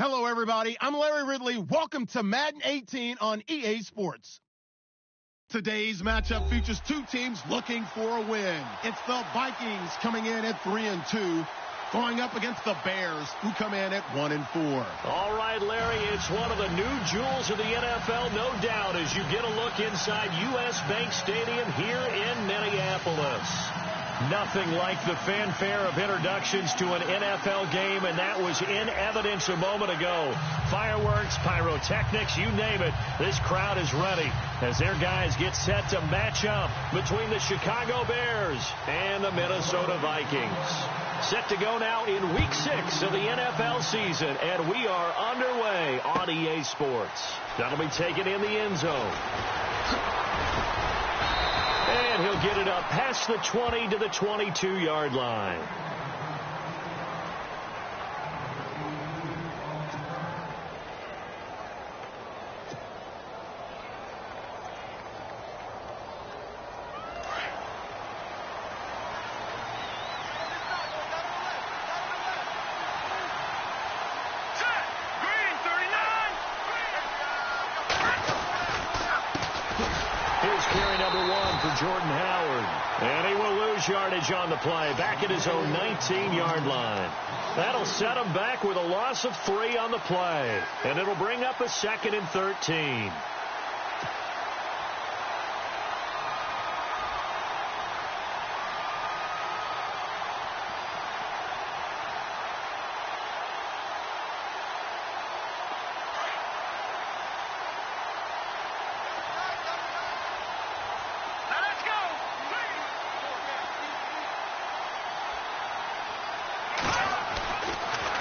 Hello, everybody. I'm Larry Ridley. Welcome to Madden 18 on EA Sports. Today's matchup features two teams looking for a win. It's the Vikings coming in at 3-2, going up against the Bears, who come in at 1-4. All right, Larry, it's one of the new jewels of the NFL, no doubt, as you get a look inside U.S. Bank Stadium here in Minneapolis. Nothing like the fanfare of introductions to an NFL game, and that was in evidence a moment ago. Fireworks, pyrotechnics, you name it. This crowd is ready as their guys get set to match up between the Chicago Bears and the Minnesota Vikings. Set to go now in Week 6 of the NFL season, and we are underway on EA Sports. That'll be taken in the end zone. And he'll get it up past the 20 to the 22-yard line. Jordan Howard, and he will lose yardage on the play, back at his own 19-yard line. That'll set him back with a loss of 3 on the play, and it'll bring up a 2nd and 13.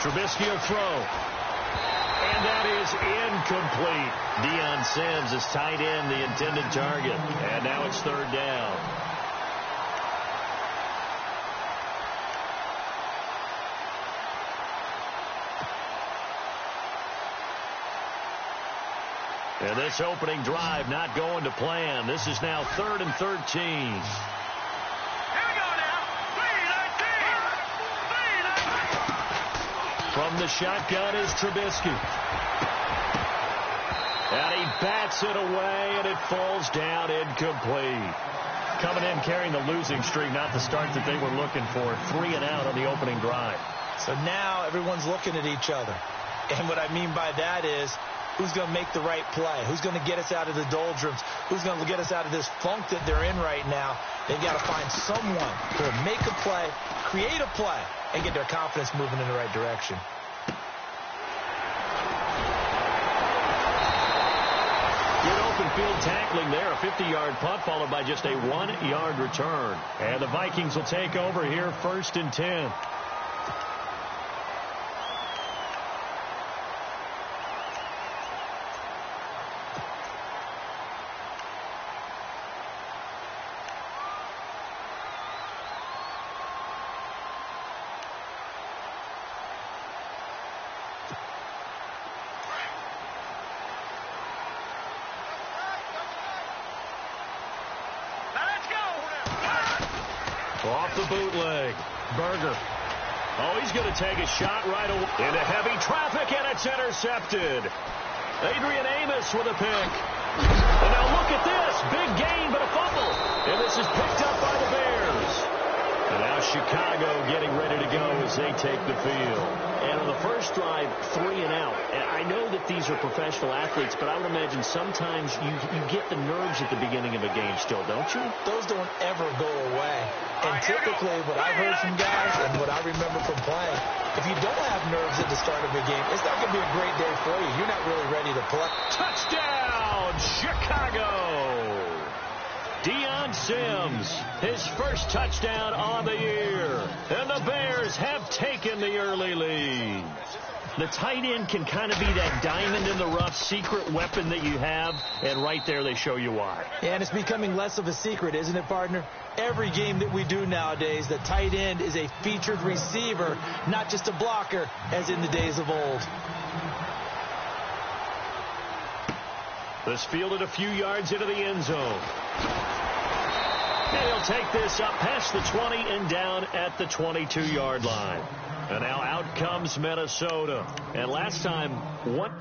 Trubisky will throw. And that is incomplete. Deion Sims is tight end, the intended target. And now it's 3rd down. And this opening drive not going to plan. This is now 3rd and 13. From the shotgun is Trubisky. And he bats it away, and it falls down incomplete. Coming in carrying the losing streak, not the start that they were looking for. 3 and out on the opening drive. So now everyone's looking at each other. And what I mean by that is, who's going to make the right play? Who's going to get us out of the doldrums? Who's going to get us out of this funk that they're in right now? They've got to find someone who will make a play, create a play, and get their confidence moving in the right direction. Good open field tackling there. A 50-yard punt followed by just a 1-yard return. And the Vikings will take over here 1st and 10. Off the bootleg. Berger. Oh, he's going to take a shot right away into heavy traffic, and it's intercepted. Adrian Amos with a pick. And now look at this. Big gain, but a fumble. And this is picked up by the Bears. And now Chicago getting ready to go as they take the field. And on the first drive, 3 and out. And I know that these are professional athletes, but I would imagine sometimes you get the nerves at the beginning of a game still, don't you? Those don't ever go away. And typically what I've heard from guys and what I remember from playing, if you don't have nerves at the start of a game, it's not going to be a great day for you. You're not really ready to play. Touchdown, Chicago! Deion Sims, his first touchdown on the year. And the Bears have taken the early lead. The tight end can kind of be that diamond in the rough secret weapon that you have, and right there they show you why. Yeah, and it's becoming less of a secret, isn't it, partner? Every game that we do nowadays, the tight end is a featured receiver, not just a blocker, as in the days of old. This fielded a few yards into the end zone. And he'll take this up past the 20 and down at the 22-yard line. And now out comes Minnesota. And last time, what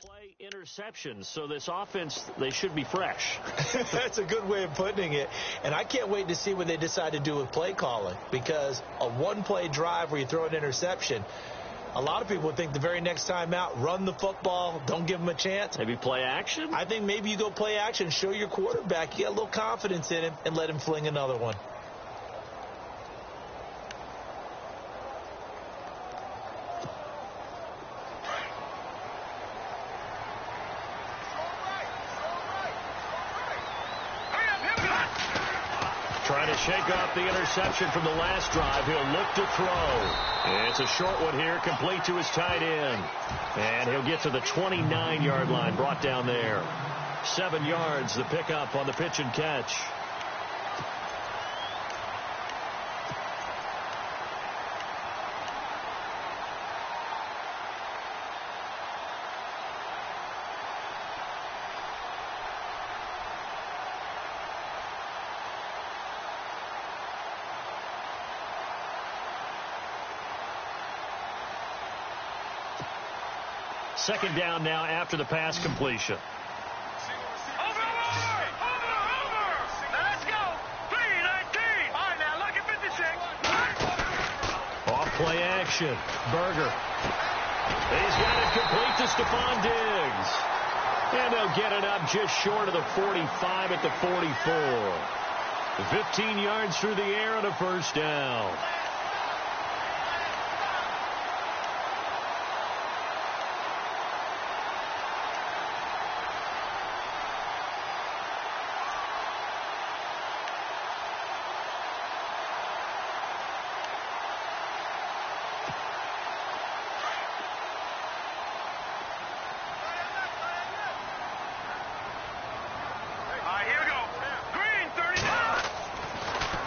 play interceptions, so this offense, they should be fresh. That's a good way of putting it. And I can't wait to see what they decide to do with play calling, because a one-play drive where you throw an interception, a lot of people would think the very next time out, run the football, don't give them a chance. Maybe play action? I think maybe you go play action, show your quarterback you got a little confidence in him, and let him fling another one. Trying to shake off the interception from the last drive. He'll look to throw. It's a short one here, complete to his tight end. And he'll get to the 29-yard line, brought down there. 7 yards, the pickup on the pitch and catch. Second down now after the pass completion. Over! Let's go! 319! All right, now look at 56. Off play action. Berger. He's got it complete to Stephon Diggs. And they'll get it up just short of the 45 at the 44. 15 yards through the air and a first down.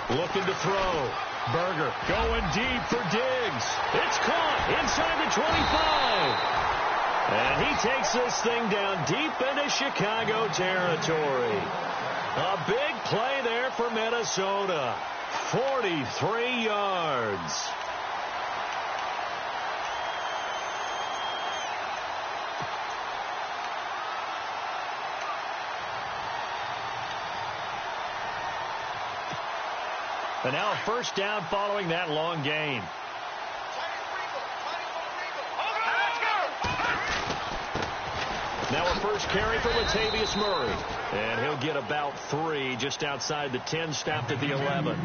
Looking to throw. Berger going deep for Diggs. It's caught inside the 25. And he takes this thing down deep into Chicago territory. A big play there for Minnesota. 43 yards. And now a first down following that long gain. Now a first carry for Latavius Murray. And he'll get about 3 just outside the 10, stopped at the 11.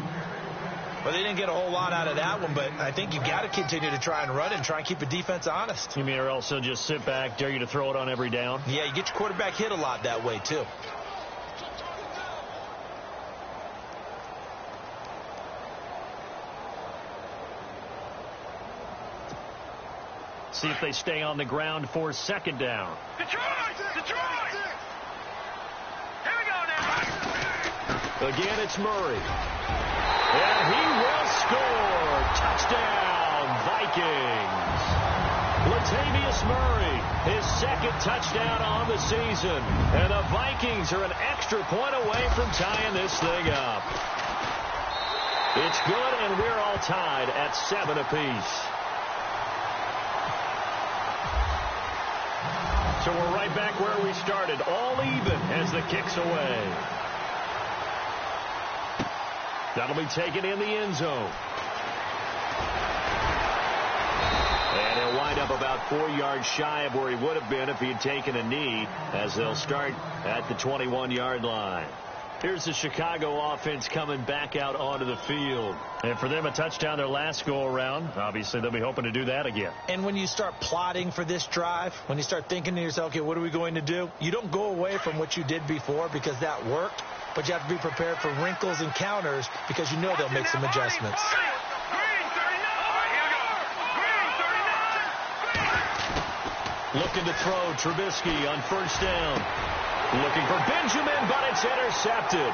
Well, they didn't get a whole lot out of that one, but I think you've got to continue to try and run and try and keep the defense honest. You mean or else they'll just sit back, dare you to throw it on every down? Yeah, you get your quarterback hit a lot that way, too. See if they stay on the ground for second down. Detroit! Here we go now. Again, it's Murray. And he will score. Touchdown, Vikings. Latavius Murray, his second touchdown on the season. And the Vikings are an extra point away from tying this thing up. It's good, and we're all tied at 7 apiece. So we're right back where we started, all even as the kick's away. That'll be taken in the end zone. And he'll wind up about 4 yards shy of where he would have been if he had taken a knee, as they'll start at the 21-yard line. Here's the Chicago offense coming back out onto the field. And for them, a touchdown their last go-around. Obviously, they'll be hoping to do that again. And when you start plotting for this drive, when you start thinking to yourself, okay, what are we going to do? You don't go away from what you did before because that worked, but you have to be prepared for wrinkles and counters because you know they'll make some adjustments. Looking to throw, Trubisky on first down. Looking for Benjamin, but it's intercepted.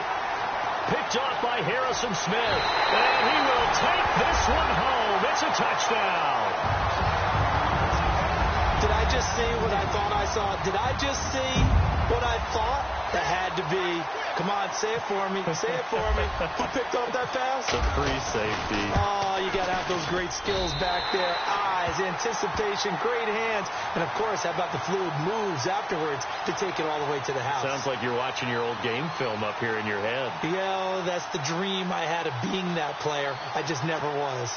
Picked off by Harrison Smith. And he will take this one home. It's a touchdown. Did I just see what I thought I saw? Did I just see what I thought? That had to be. Come on, say it for me. Say it for me. Who picked off that pass? The free safety. Oh, you got to have those great skills back there. eyes, anticipation, great hands, and, of course, how about the fluid moves afterwards to take it all the way to the house. Sounds like you're watching your old game film up here in your head. Yeah, that's the dream I had of being that player. I just never was.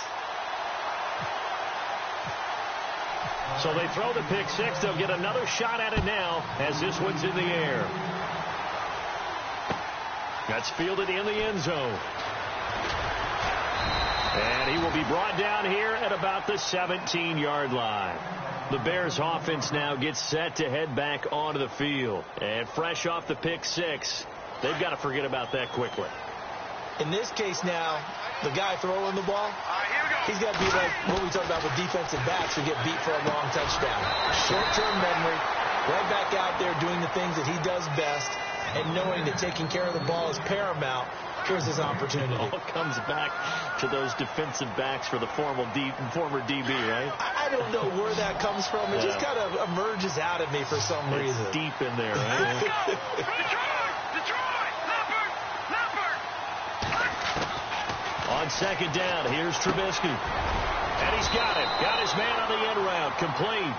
So they throw the pick six. They'll get another shot at it now as this one's in the air. That's fielded in the end zone. And he will be brought down here at about the 17-yard line. The Bears offense now gets set to head back onto the field. And fresh off the pick six, they've got to forget about that quickly. In this case now, the guy throwing the ball, he's got to be like what we talk about with defensive backs who get beat for a long touchdown. Short-term memory, right back out there doing the things that he does best, and knowing that taking care of the ball is paramount. Here's his opportunity. It all comes back to those defensive backs for the former DB, right? I don't know where that comes from. It just kind of emerges out of me for some reason. It's deep in there, right? On second down, here's Trubisky. And he's got it. Got his man on the end route. Complete.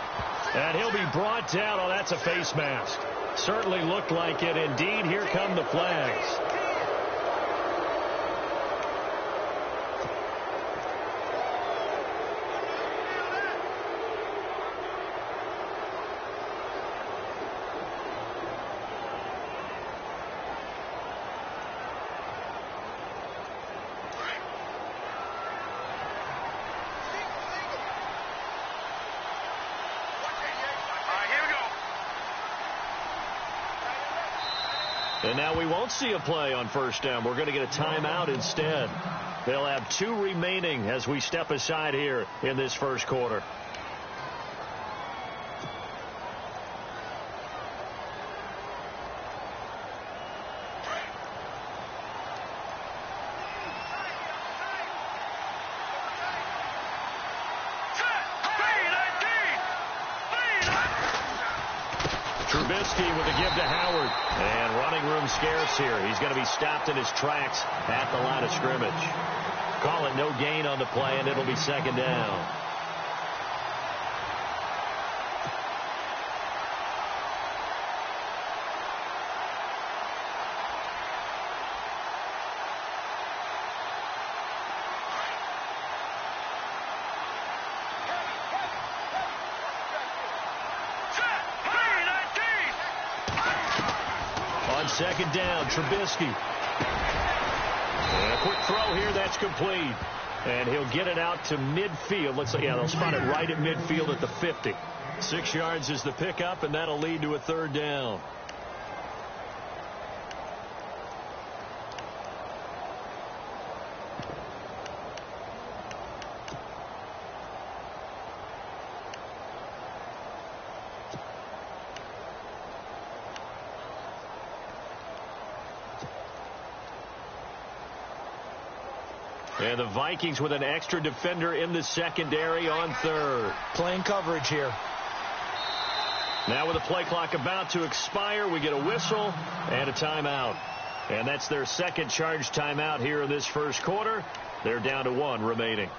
And he'll be brought down. Oh, that's a face mask. Certainly looked like it. Indeed, here come the flags. And now we won't see a play on first down. We're going to get a timeout instead. They'll have 2 remaining as we step aside here in this first quarter. Trubisky with a give to Howard. And running room scarce here. He's going to be stopped in his tracks at the line of scrimmage. Call it no gain on the play, and it'll be second down. Second down, Trubisky. And a quick throw here, that's complete. And he'll get it out to midfield. Looks like, yeah, they'll spot it right at midfield at the 50. 6 yards is the pickup, and that'll lead to a third down. And the Vikings with an extra defender in the secondary on third. Playing coverage here. Now with the play clock about to expire, we get a whistle and a timeout. And that's their second charge timeout here in this first quarter. They're down to 1 remaining.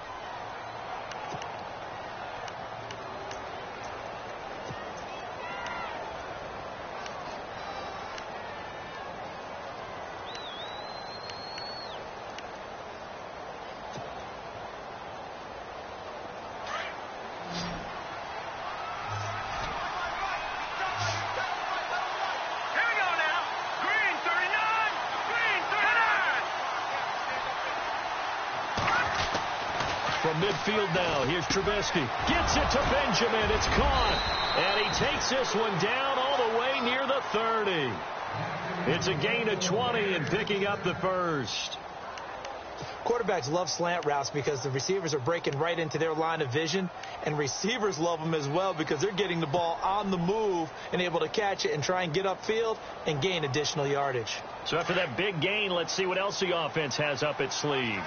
From midfield now, here's Trubisky. Gets it to Benjamin. It's caught. And he takes this one down all the way near the 30. It's a gain of 20 and picking up the first. Quarterbacks love slant routes because the receivers are breaking right into their line of vision, and receivers love them as well because they're getting the ball on the move and able to catch it and try and get upfield and gain additional yardage. So after that big gain, let's see what else the offense has up its sleeve.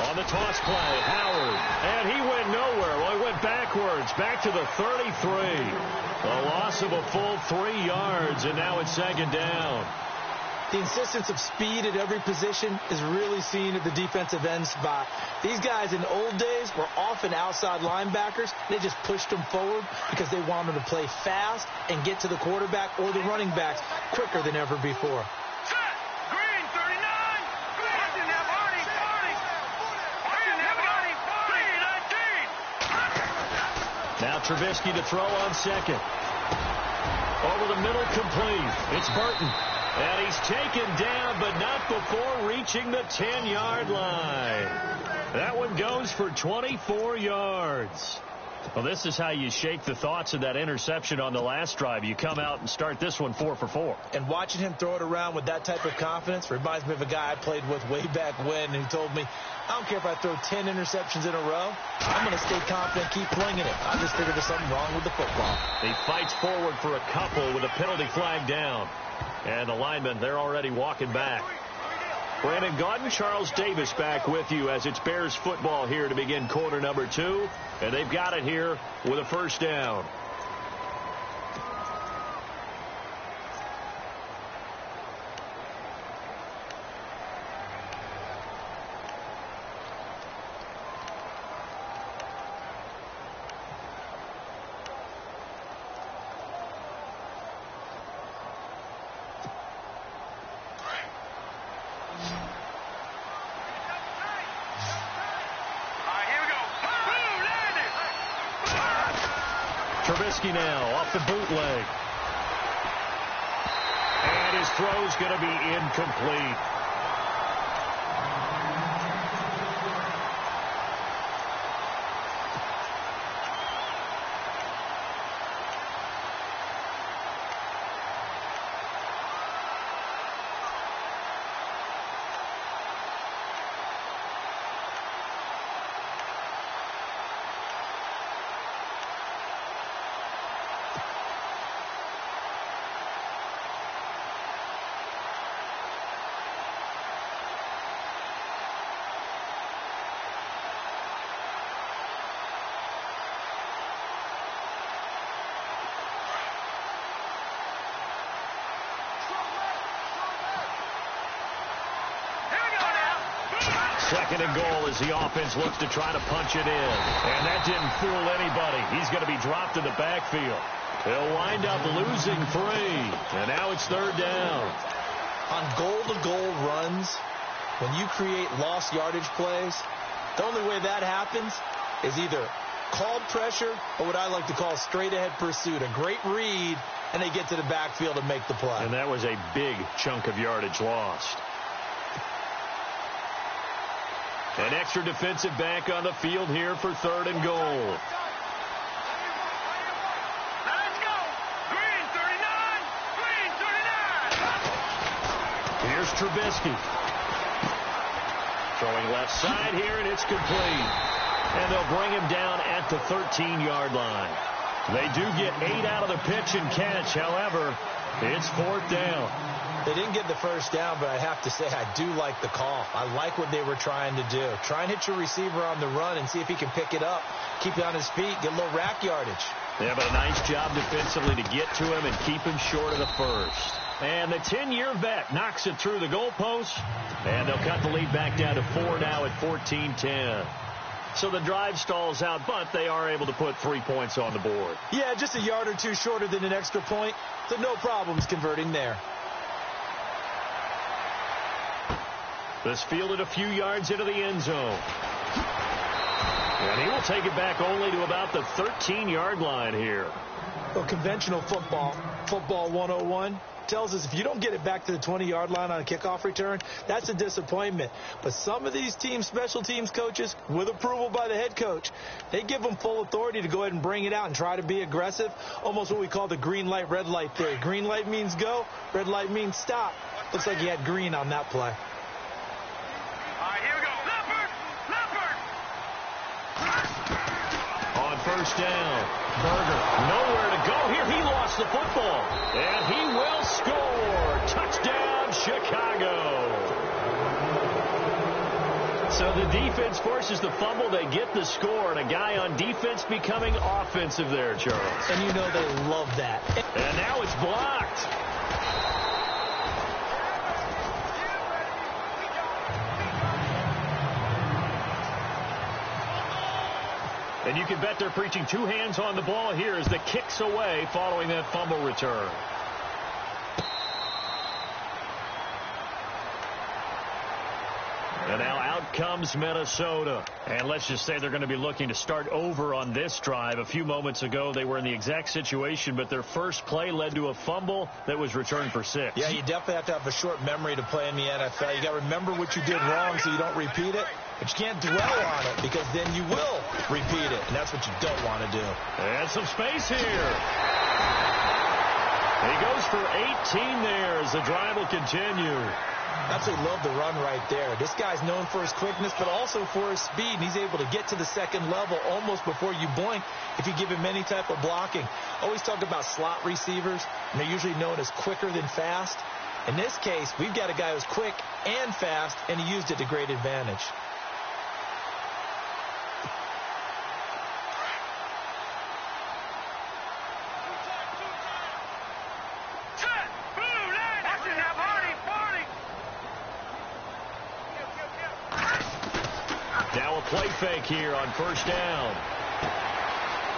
On the toss play, Howard, and he went nowhere. Well, he went backwards, back to the 33. A loss of a full 3 yards, and now it's second down. The insistence of speed at every position is really seen at the defensive end spot. These guys in old days were often outside linebackers. They just pushed them forward because they wanted to play fast and get to the quarterback or the running backs quicker than ever before. Set. Green, 39. Watching that Barney. Watching that Barney. Green, 19. Now Trubisky to throw on second. Over the middle, complete. It's Burton. And he's taken down, but not before reaching the 10-yard line. That one goes for 24 yards. Well, this is how you shake the thoughts of that interception on the last drive. You come out and start this one 4 for 4. And watching him throw it around with that type of confidence reminds me of a guy I played with way back when who told me, I don't care if I throw 10 interceptions in a row. I'm going to stay confident, keep flinging it. I just figured there's something wrong with the football. He fights forward for a couple with a penalty flag down. And the linemen, they're already walking back. Brandon Gaudin, Charles Davis back with you as it's Bears football here to begin quarter number 2. And they've got it here with a first down. Trubisky now off the bootleg. And his throw's going to be incomplete. Second and goal as the offense looks to try to punch it in. And that didn't fool anybody. He's going to be dropped in the backfield. He'll wind up losing 3. And now it's third down. On goal-to-goal runs, when you create lost yardage plays, the only way that happens is either called pressure or what I like to call straight-ahead pursuit. A great read, and they get to the backfield and make the play. And that was a big chunk of yardage lost. An extra defensive back on the field here for third and goal. Let's go. Green, 39. Green, 39. Here's Trubisky. Throwing left side here, and it's complete. And they'll bring him down at the 13-yard line. They do get 8 out of the pitch and catch. However, it's fourth down. They didn't get the first down, but I have to say I do like the call. I like what they were trying to do. Try and hit your receiver on the run and see if he can pick it up, keep it on his feet, get a little rack yardage. Yeah, but a nice job defensively to get to him and keep him short of the first. And the 10-year vet knocks it through the goalpost, and they'll cut the lead back down to 4 now at 14-10. So the drive stalls out, but they are able to put 3 points on the board. Yeah, just a yard or two shorter than an extra point, so no problems converting there. This fielded a few yards into the end zone. And he will take it back only to about the 13-yard line here. Well, conventional football 101, tells us if you don't get it back to the 20-yard line on a kickoff return, that's a disappointment. But some of these teams, special teams coaches, with approval by the head coach, they give them full authority to go ahead and bring it out and try to be aggressive, almost what we call the green light, red light theory. Green light means go, red light means stop. Looks like he had green on that play. All right, here we go. Leopard. On first down, Berger nowhere to go here. He lost the football, and he will score. Touchdown, Chicago. So the defense forces the fumble. They get the score, and a guy on defense becoming offensive there, Charles. And you know they love that. And now it's blocked. And you can bet they're preaching two hands on the ball here as the kick's away following that fumble return. And now out comes Minnesota. And let's just say they're going to be looking to start over on this drive. A few moments ago, they were in the exact situation, but their first play led to a fumble that was returned for 6. Yeah, you definitely have to have a short memory to play in the NFL. You got to remember what you did wrong so you don't repeat it. But you can't dwell on it because then you will repeat it, and that's what you don't want to do. And some space here. He goes for 18 there as the drive will continue. Absolutely love the run right there. This guy's known for his quickness, but also for his speed, and he's able to get to the second level almost before you blink if you give him any type of blocking. Always talk about slot receivers, and they're usually known as quicker than fast. In this case, we've got a guy who's quick and fast, and he used it to great advantage. Play fake here on first down.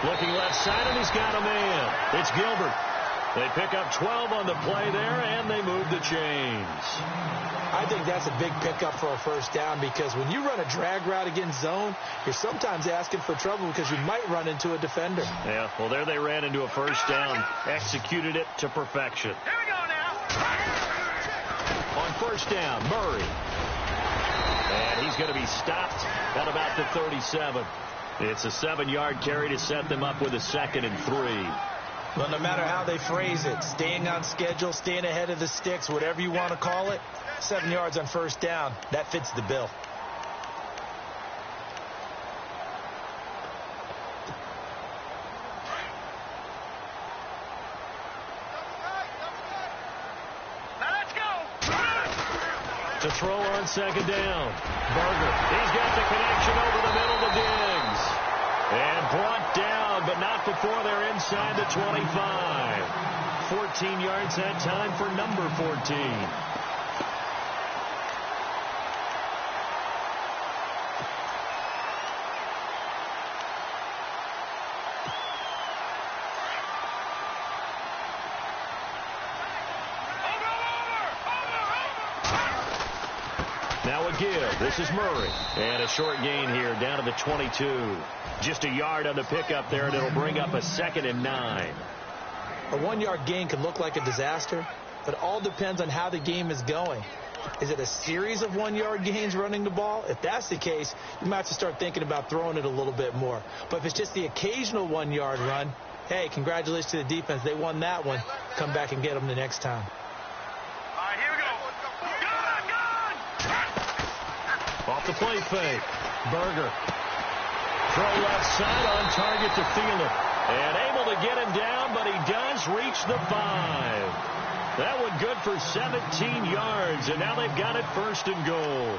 Looking left side, and he's got a man. It's Gilbert. They pick up 12 on the play there, and they move the chains. I think that's a big pickup for a first down because when you run a drag route against zone, you're sometimes asking for trouble because you might run into a defender. Yeah, well, there they ran into a first down. Executed it to perfection. Here we go now. On first down, Murray. And he's going to be stopped at about the 37. It's a 7-yard carry to set them up with a 2nd and 3. Well, no matter how they phrase it, staying on schedule, staying ahead of the sticks, whatever you want to call it, 7 yards on first down, that fits the bill. To throw on second down. Berger. He's got the connection over the middle to Diggs. And brought down, but not before they're inside the 25. 14 yards that time for number 14. Now a give. This is Murray. And a short gain here down to the 22. Just a yard on the pickup there, and it'll bring up a 2nd and 9. A 1-yard gain can look like a disaster, but it all depends on how the game is going. Is it a series of 1-yard gains running the ball? If that's the case, you might have to start thinking about throwing it a little bit more. But if it's just the occasional 1-yard run, hey, congratulations to the defense. They won that one. Come back and get them the next time. Off the play fake. Berger. Throw left side on target to Thielen. And able to get him down, but he does reach the 5. That one good for 17 yards, and now they've got it 1st and goal.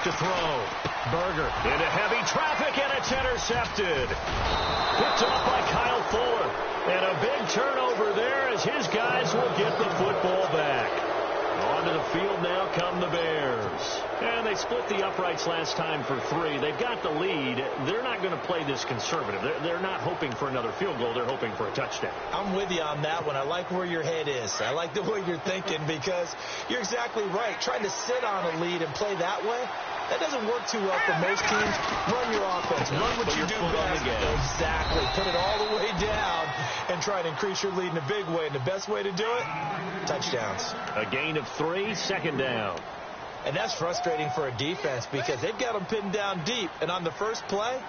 To throw. Berger into heavy traffic, and it's intercepted. Picked off by Kyle Fuller. And a big turnover there as his guys will get the football back. Onto the field now come the Bears. And they split the uprights last time for 3. They've got the lead. They're not going to play this conservative. They're not hoping for another field goal. They're hoping for a touchdown. I'm with you on that one. I like where your head is. I like the way you're thinking because you're exactly right. Trying to sit on a lead and play that way, that doesn't work too well for most teams. Run your offense. Run what you do best. Exactly. Put it all the way down and try to increase your lead in a big way. And the best way to do it, touchdowns. A gain of 3, 2nd down. And that's frustrating for a defense because they've got them pinned down deep. And on the first play,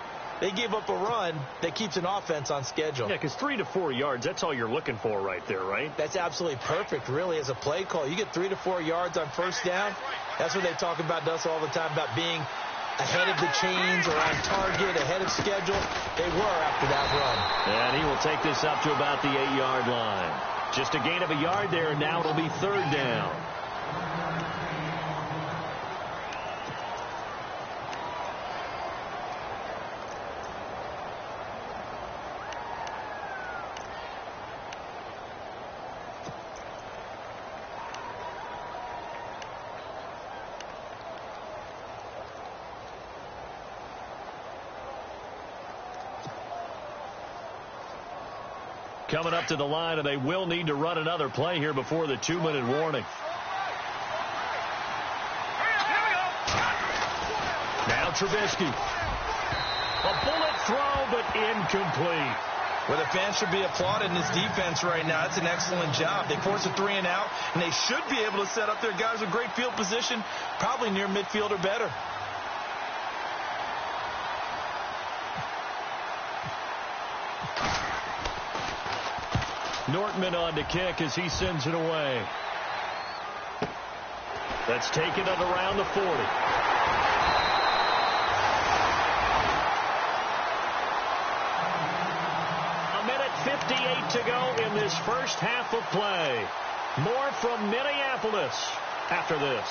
they give up a run that keeps an offense on schedule. Yeah, because 3 to 4 yards, that's all you're looking for right there, right? That's absolutely perfect, really, as a play call. You get 3 to 4 yards on first down. That's what they talk about to us all the time, about being ahead of the chains or on target, ahead of schedule. They were after that run. And he will take this up to about the 8-yard line. Just a gain of a yard there, and now it'll be 3rd down. coming up to the line, and they will need to run another play here before the 2-minute warning. Now Trubisky. A bullet throw, but incomplete. Well, the fans should be applauding this defense right now. That's an excellent job. They force a 3 and out, and they should be able to set up their guys with great field position, probably near midfield or better. Nortman on to kick as he sends it away. That's taken at around the 40. A minute 58 to go in this first half of play. More from Minneapolis after this.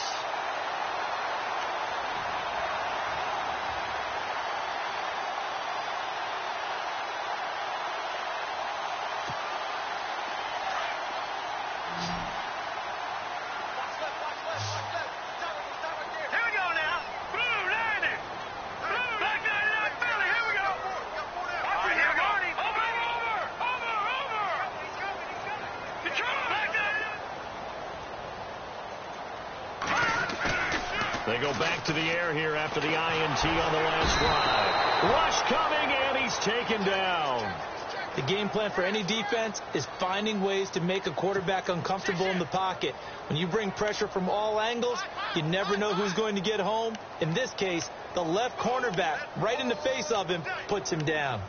They go back to the air here after the INT on the last drive. Rush coming, and he's taken down. The game plan for any defense is finding ways to make a quarterback uncomfortable in the pocket. When you bring pressure from all angles, you never know who's going to get home. In this case, the left cornerback, right in the face of him, puts him down.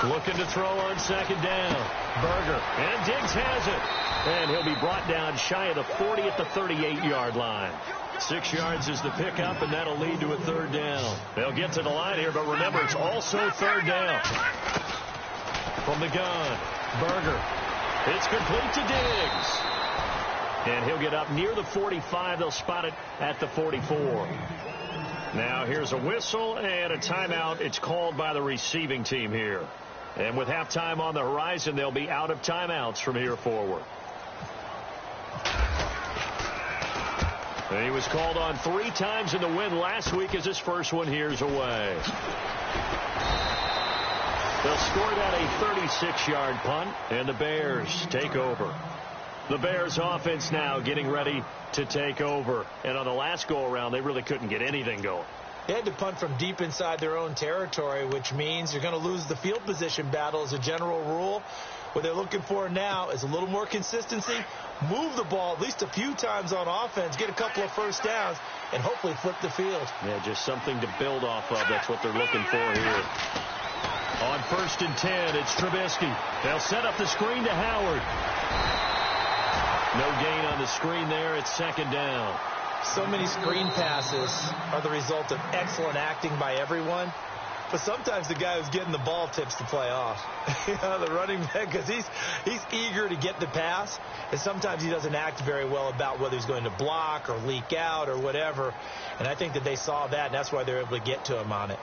Looking to throw on second down. Berger. And Diggs has it. And he'll be brought down shy of the 40 at the 38-yard line. 6 yards is the pickup, and that'll lead to a third down. They'll get to the line here, but remember, it's also third down. From the gun, Berger. It's complete to Diggs. And he'll get up near the 45. They'll spot it at the 44. Now here's a whistle and a timeout. It's called by the receiving team here. And with halftime on the horizon, they'll be out of timeouts from here forward. And he was called on 3 times in the win last week as his first one here's away. They'll score that a 36-yard punt, and the Bears take over. The Bears offense now getting ready to take over. And on the last go-around, they really couldn't get anything going. They had to punt from deep inside their own territory, which means you're going to lose the field position battle as a general rule. What they're looking for now is a little more consistency, move the ball at least a few times on offense, get a couple of first downs, and hopefully flip the field. Yeah, just something to build off of. That's what they're looking for here. On 1st and 10, it's Trubisky. They'll set up the screen to Howard. No gain on the screen there. It's second down. So many screen passes are the result of excellent acting by everyone. But sometimes the guy who's getting the ball tips the play off. The running back, because he's eager to get the pass. And sometimes he doesn't act very well about whether he's going to block or leak out or whatever. And I think that they saw that, and that's why they're able to get to him on it.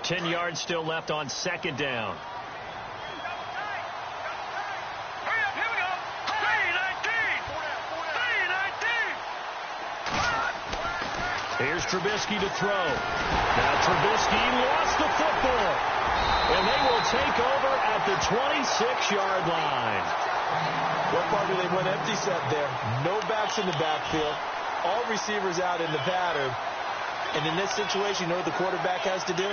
Ten yards still left on second down. Here's Trubisky to throw. Now Trubisky lost the football. And they will take over at the 26-yard line. What part do they went empty set there? No backs in the backfield. All receivers out in the pattern. And in this situation, you know what the quarterback has to do?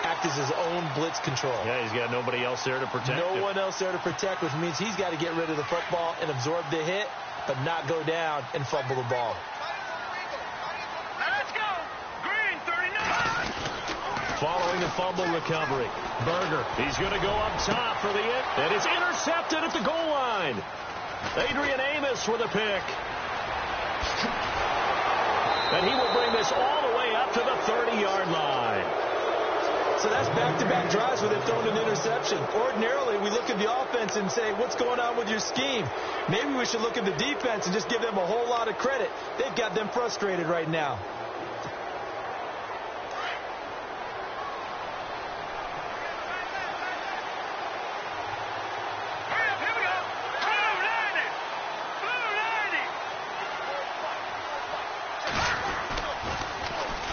Act as his own blitz control. Yeah, he's got nobody else there to protect him. No one else there to protect, which means he's got to get rid of the football and absorb the hit, but not go down and fumble the ball. Following the fumble recovery, Berger, he's going to go up top for the hit, and it's intercepted at the goal line. Adrian Amos with a pick. And he will bring this all the way up to the 30-yard line. So that's back-to-back drives where they've thrown an interception. Ordinarily, we look at the offense and say, what's going on with your scheme? Maybe we should look at the defense and just give them a whole lot of credit. They've got them frustrated right now.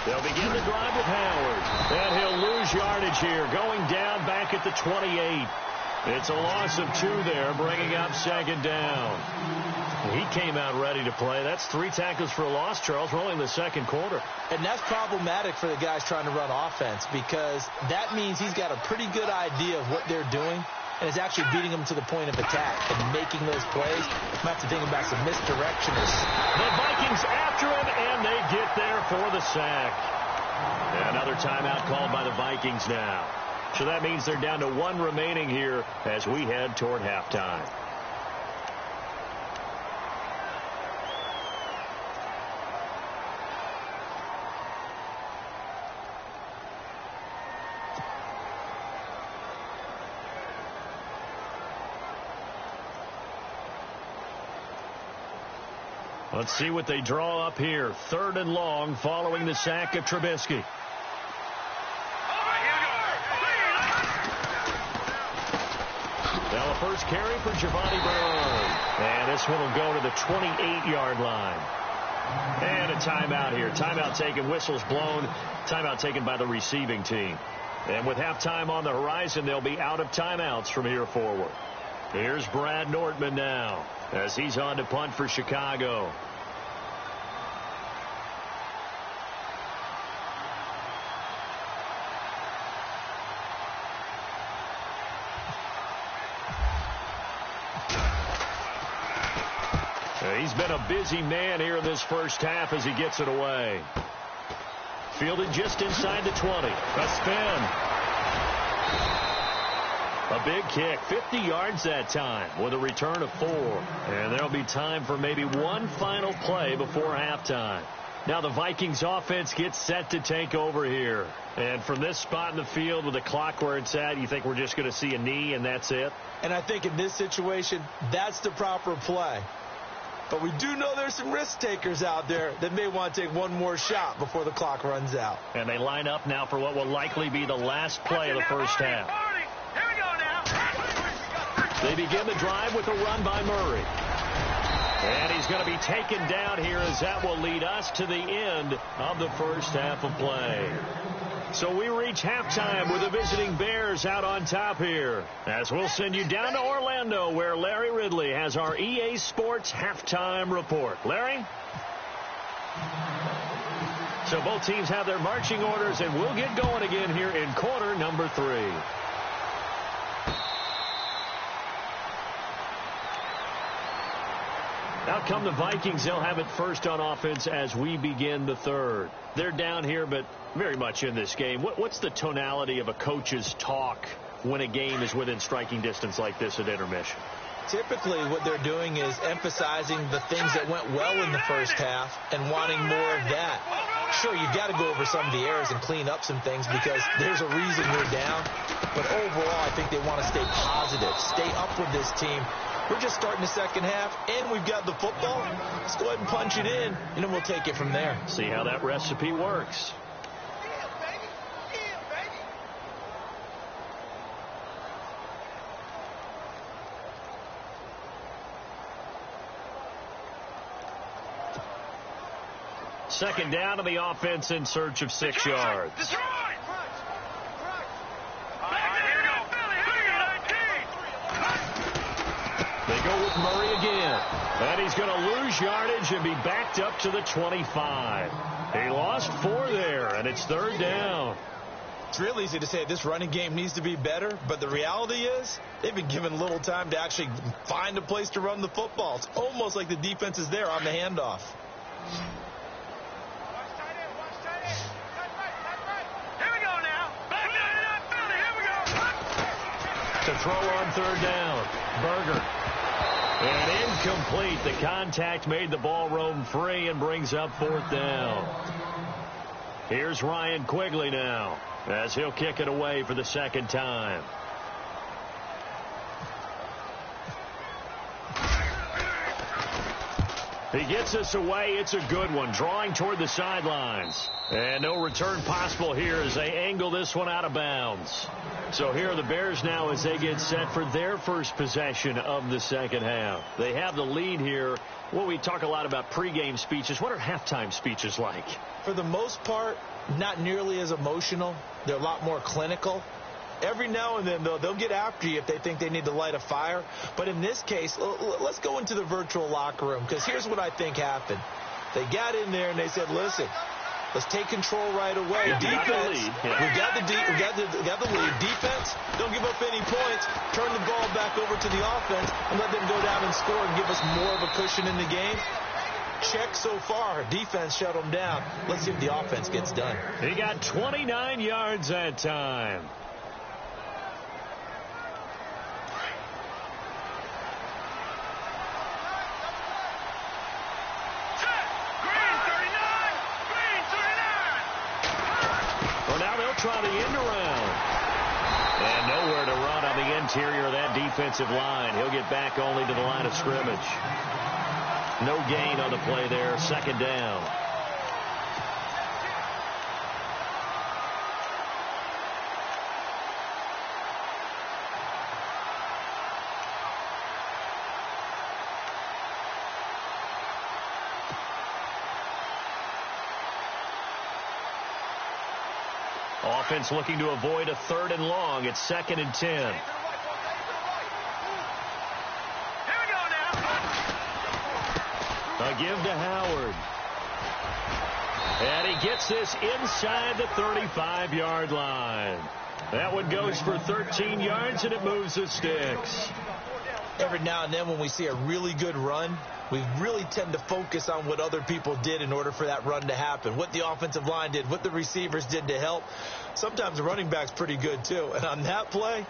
They'll begin the drive with Howard. And he'll lose yardage here, going down back at the 28. It's a loss of 2 there, bringing up second down. He came out ready to play. That's 3 tackles for a loss, Charles. We're only in the second quarter. And that's problematic for the guys trying to run offense, because that means he's got a pretty good idea of what they're doing and is actually beating them to the point of attack and making those plays. Might have to think about some misdirection. The Vikings after him, and they get there for the sack. Another timeout called by the Vikings now. So that means they're down to 1 remaining here as we head toward halftime. Let's see what they draw up here. 3rd and long following the sack of Trubisky. Now a first carry for Giovanni Bernard. And this one will go to the 28-yard line. And a timeout here. Timeout taken, whistles blown. Timeout taken by the receiving team. And with halftime on the horizon, they'll be out of timeouts from here forward. Here's Brad Nortman now as he's on to punt for Chicago. He's been a busy man here in this first half as he gets it away. Fielded just inside the 20. A spin. A big kick. 50 yards that time with a return of 4. And there'll be time for maybe one final play before halftime. Now the Vikings offense gets set to take over here. And from this spot in the field with the clock where it's at, you think we're just going to see a knee and that's it? And I think in this situation, that's the proper play. But we do know there's some risk takers out there that may want to take one more shot before the clock runs out. And they line up now for what will likely be the last play of the first half. They begin the drive with a run by Murray. And he's going to be taken down here as that will lead us to the end of the first half of play. So we reach halftime with the visiting Bears out on top here, as we'll send you down to Orlando where Larry Ridley has our EA Sports halftime report. Larry? So both teams have their marching orders, and we'll get going again here in quarter number 3. Out come the Vikings. They'll have it first on offense as we begin the third. They're down here, but very much in this game. What's the tonality of a coach's talk when a game is within striking distance like this at intermission? Typically, what they're doing is emphasizing the things that went well in the first half and wanting more of that. Sure, you've got to go over some of the errors and clean up some things because there's a reason you're down. But overall, I think they want to stay positive, stay up with this team. We're just starting the second half, and we've got the football. Let's go ahead and punch it in, and then we'll take it from there. See how that recipe works. Second down to the offense in search of 6 yards. They go with Murray again. And he's going to lose yardage and be backed up to the 25. He lost 4 there, and it's third down. It's real easy to say this running game needs to be better, but the reality is they've been given little time to actually find a place to run the football. It's almost like the defense is there on the handoff. To throw on third down. Berger. And incomplete. The contact made the ball roam free and brings up fourth down. Here's Ryan Quigley now as he'll kick it away for the second time. He gets us away. It's a good one. Drawing toward the sidelines. And no return possible here as they angle this one out of bounds. So here are the Bears now as they get set for their first possession of the second half. They have the lead here. Well, we talk a lot about pregame speeches. What are halftime speeches like? For the most part, not nearly as emotional. They're a lot more clinical. Every now and then, though, they'll get after you if they think they need to light a fire. But in this case, let's go into the virtual locker room, because here's what I think happened. They got in there and they said, listen, let's take control right away. Defense, we got the lead. Defense, don't give up any points. Turn the ball back over to the offense and let them go down and score and give us more of a cushion in the game. Check so far. Defense shut them down. Let's see if the offense gets done. He got 29 yards that time. Try the end around. And nowhere to run on the interior of that defensive line. He'll get back only to the line of scrimmage. No gain on the play there. Second down. Offense looking to avoid a 3rd and long. It's 2nd and 10. Here we go now. A give to Howard. And he gets this inside the 35-yard line. That one goes for 13 yards, and it moves the sticks. Every now and then when we see a really good run, we really tend to focus on what other people did in order for that run to happen, what the offensive line did, what the receivers did to help. Sometimes the running back's pretty good, too. And on that play,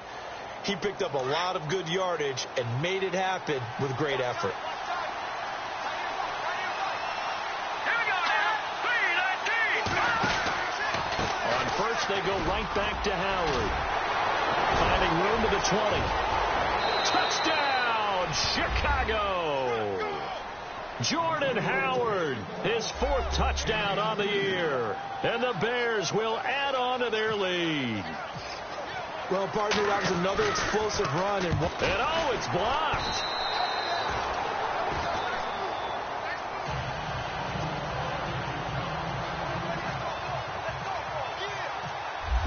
he picked up a lot of good yardage and made it happen with great effort. Here we go now. 3-19. On first, they go right back to Howard. Finding room to the 20. Touchdown, Chicago! Jordan Howard, his 4th touchdown on the year. And the Bears will add on to their lead. Well, partner, that was another explosive run. And oh, it's blocked.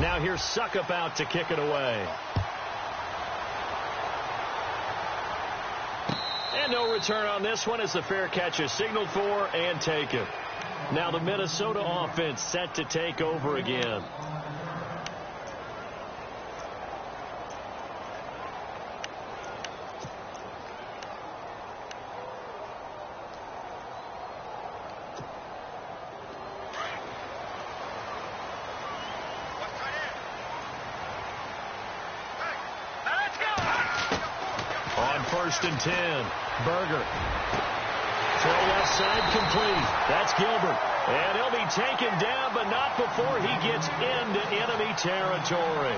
Now here's Suckup out to kick it away. And no return on this one as the fair catch is signaled for and taken. Now the Minnesota offense set to take over again. On 1st and 10, Berger. Throw left side complete. That's Gilbert. And he'll be taken down, but not before he gets into enemy territory.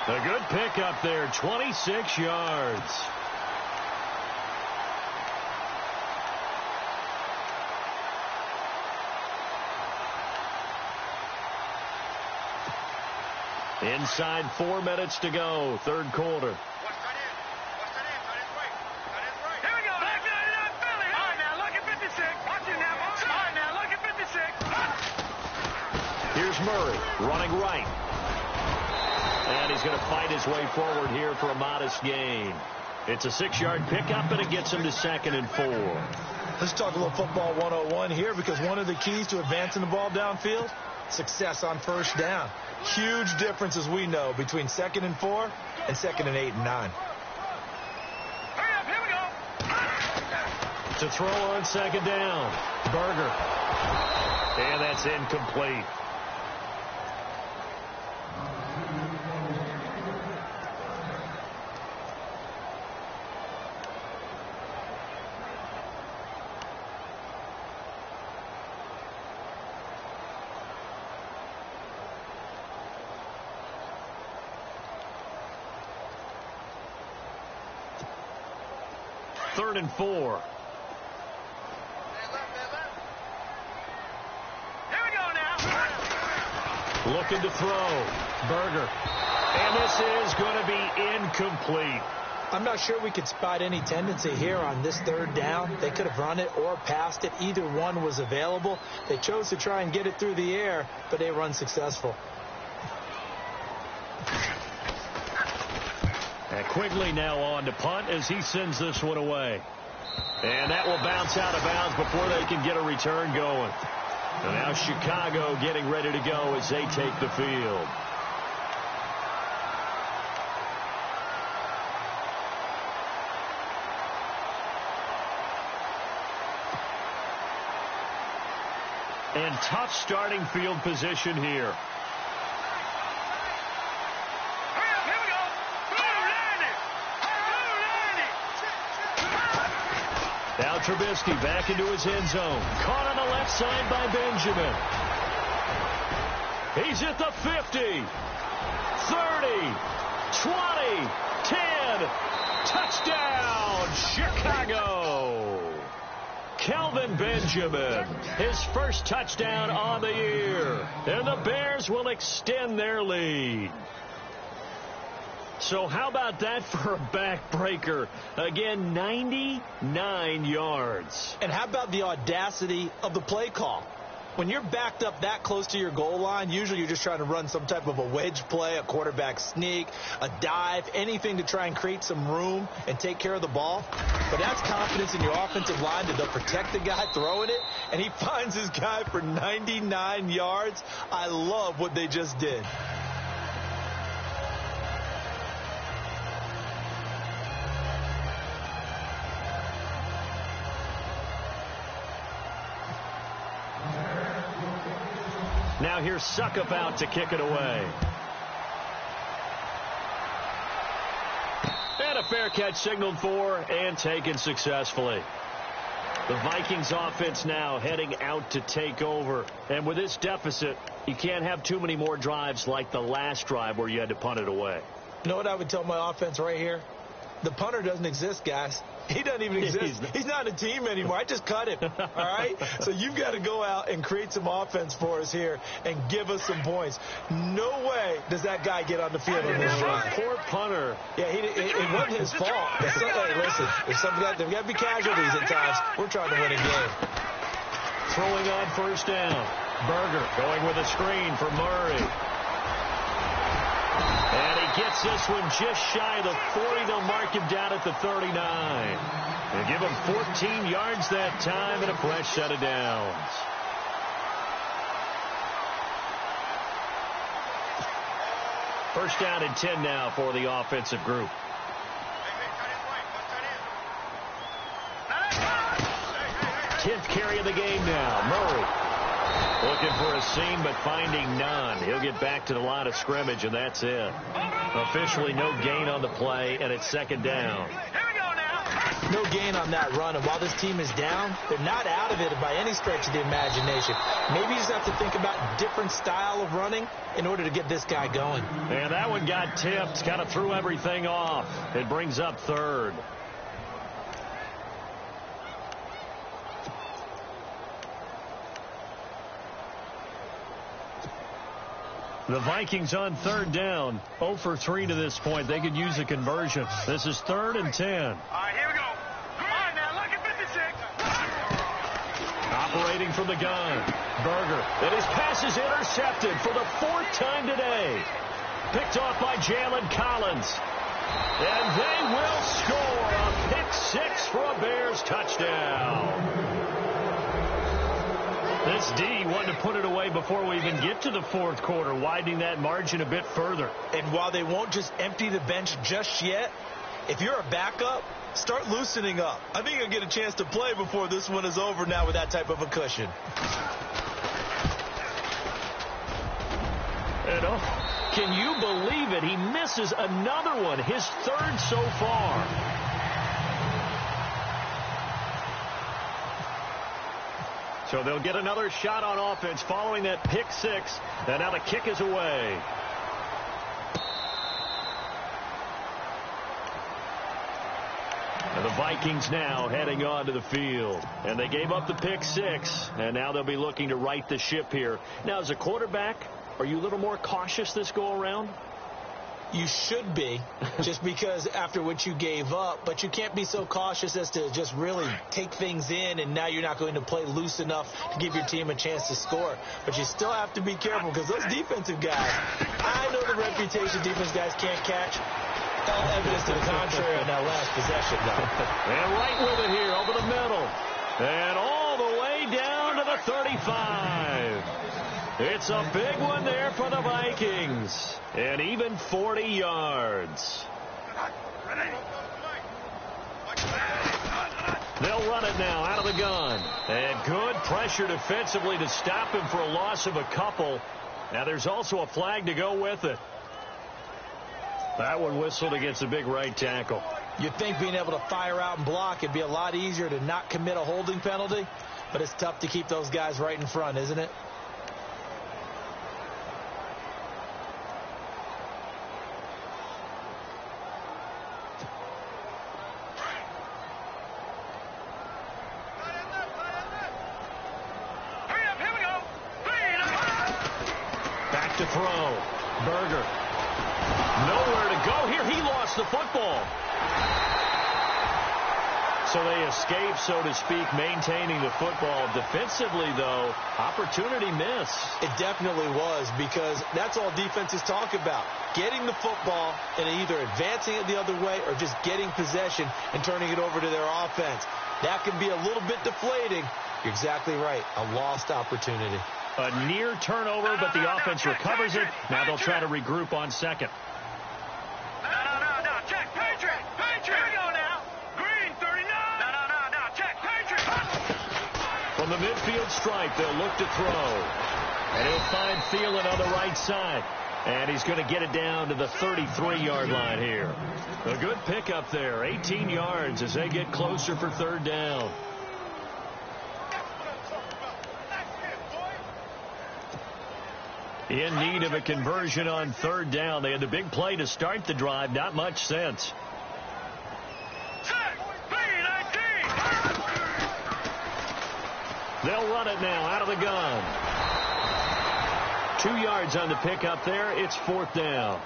A good pickup there, 26 yards. Inside 4 minutes to go, 3rd quarter. Here's Murray running right. And he's going to fight his way forward here for a modest gain. It's a 6-yard pickup, and it gets him to 2nd and 4. Let's talk a little football 101 here, because one of the keys to advancing the ball downfield, success on 1st down. Huge difference, as we know, between 2nd and 4 and 2nd and 8 and 9. Hurry up, here we go. To throw on 2nd down, Berger. And that's incomplete. Third and 4. Here we go now. Looking to throw. Berger. And this is going to be incomplete. I'm not sure we could spot any tendency here on this third down. They could have run it or passed it. Either one was available. They chose to try and get it through the air, but they run successful. And Quigley now on to punt as he sends this one away. And that will bounce out of bounds before they can get a return going. And now Chicago getting ready to go as they take the field. And tough starting field position here. Now Trubisky back into his end zone. Caught on the left side by Benjamin. He's at the 50, 30, 20, 10. Touchdown, Chicago. Kelvin Benjamin, his first touchdown on the year. And the Bears will extend their lead. So how about that for a backbreaker? Again, 99 yards. And how about the audacity of the play call? When you're backed up that close to your goal line, usually you're just trying to run some type of a wedge play, a quarterback sneak, a dive, anything to try and create some room and take care of the ball. But that's confidence in your offensive line that they'll protect the guy throwing it, and he finds his guy for 99 yards. I love what they just did. Now here's Suckup out to kick it away. And a fair catch signaled for and taken successfully. The Vikings offense now heading out to take over. And with this deficit, you can't have too many more drives like the last drive where you had to punt it away. You know what I would tell my offense right here? The punter doesn't exist, guys. He doesn't even exist. He's not a team anymore. I just cut him, all right? So you've got to go out and create some offense for us here and give us some points. No way does that guy get on the field on this run. Poor punter. Yeah, it wasn't his fault. Hey, listen, there's got to be casualties at times. We're trying to win a game. Throwing on first down. Berger going with a screen for Murray. And he gets this one just shy of the 40. They'll mark him down at the 39. They give him 14 yards that time and a fresh set of downs. First down and 10 now for the offensive group. 10th carry of the game now. Murray looking for a seam, but finding none. He'll get back to the line of scrimmage, and that's it. Officially no gain on the play, and it's second down. No gain on that run, and while this team is down, they're not out of it by any stretch of the imagination. Maybe you just have to think about a different style of running in order to get this guy going. And that one got tipped, kind of threw everything off. It brings up third. The Vikings on third down, 0 for 3 to this point. They could use a conversion. This is 3rd and 10. All right, here we go. Come on now, look at 56. Operating from the gun. Berger. And his pass is intercepted for the 4th time today. Picked off by Jalen Collins. And they will score a pick 6 for a Bears touchdown. This D wanted to put it away before we even get to the 4th quarter, widening that margin a bit further. And while they won't just empty the bench just yet, if you're a backup, start loosening up. I think you'll get a chance to play before this one is over now with that type of a cushion. And can you believe it? He misses another one, his 3rd so far. So they'll get another shot on offense following that pick 6. And now the kick is away. And the Vikings now heading on to the field. And they gave up the pick 6. And now they'll be looking to right the ship here. Now, as a quarterback, are you a little more cautious this go around? You should be, just because after what you gave up, but you can't be so cautious as to just really take things in, and now you're not going to play loose enough to give your team a chance to score. But you still have to be careful, because those defensive guys, I know the reputation defense guys can't catch. All evidence to the contrary on that last possession, though. And right with it here, over the middle. And all the way down to the 35. It's a big one there for the Vikings. And even 40 yards. They'll run it now out of the gun. And good pressure defensively to stop him for a loss of a couple. Now there's also a flag to go with it. That one whistled against a big right tackle. You'd think being able to fire out and block, it'd be a lot easier to not commit a holding penalty. But it's tough to keep those guys right in front, isn't it? Back to throw. Berger. Nowhere to go here. He lost the football. So they escape, so to speak, maintaining the football. Defensively, though, opportunity miss. It definitely was, because that's all defenses talk about. Getting the football and either advancing it the other way or just getting possession and turning it over to their offense. That can be a little bit deflating. You're exactly right. A lost opportunity. A near turnover, but the offense recovers it. Now they'll try to regroup on second. No, check, Patriot. Here we go now. Green, 39. No, check, Patriot. From the midfield stripe, they'll look to throw. And he'll find Thielen on the right side. And he's going to get it down to the 33-yard line here. A good pickup there, 18 yards as they get closer for third down. In need of a conversion on third down. They had the big play to start the drive. Not much sense. They'll run it now out of the gun. 2 yards on the pickup there. It's fourth down.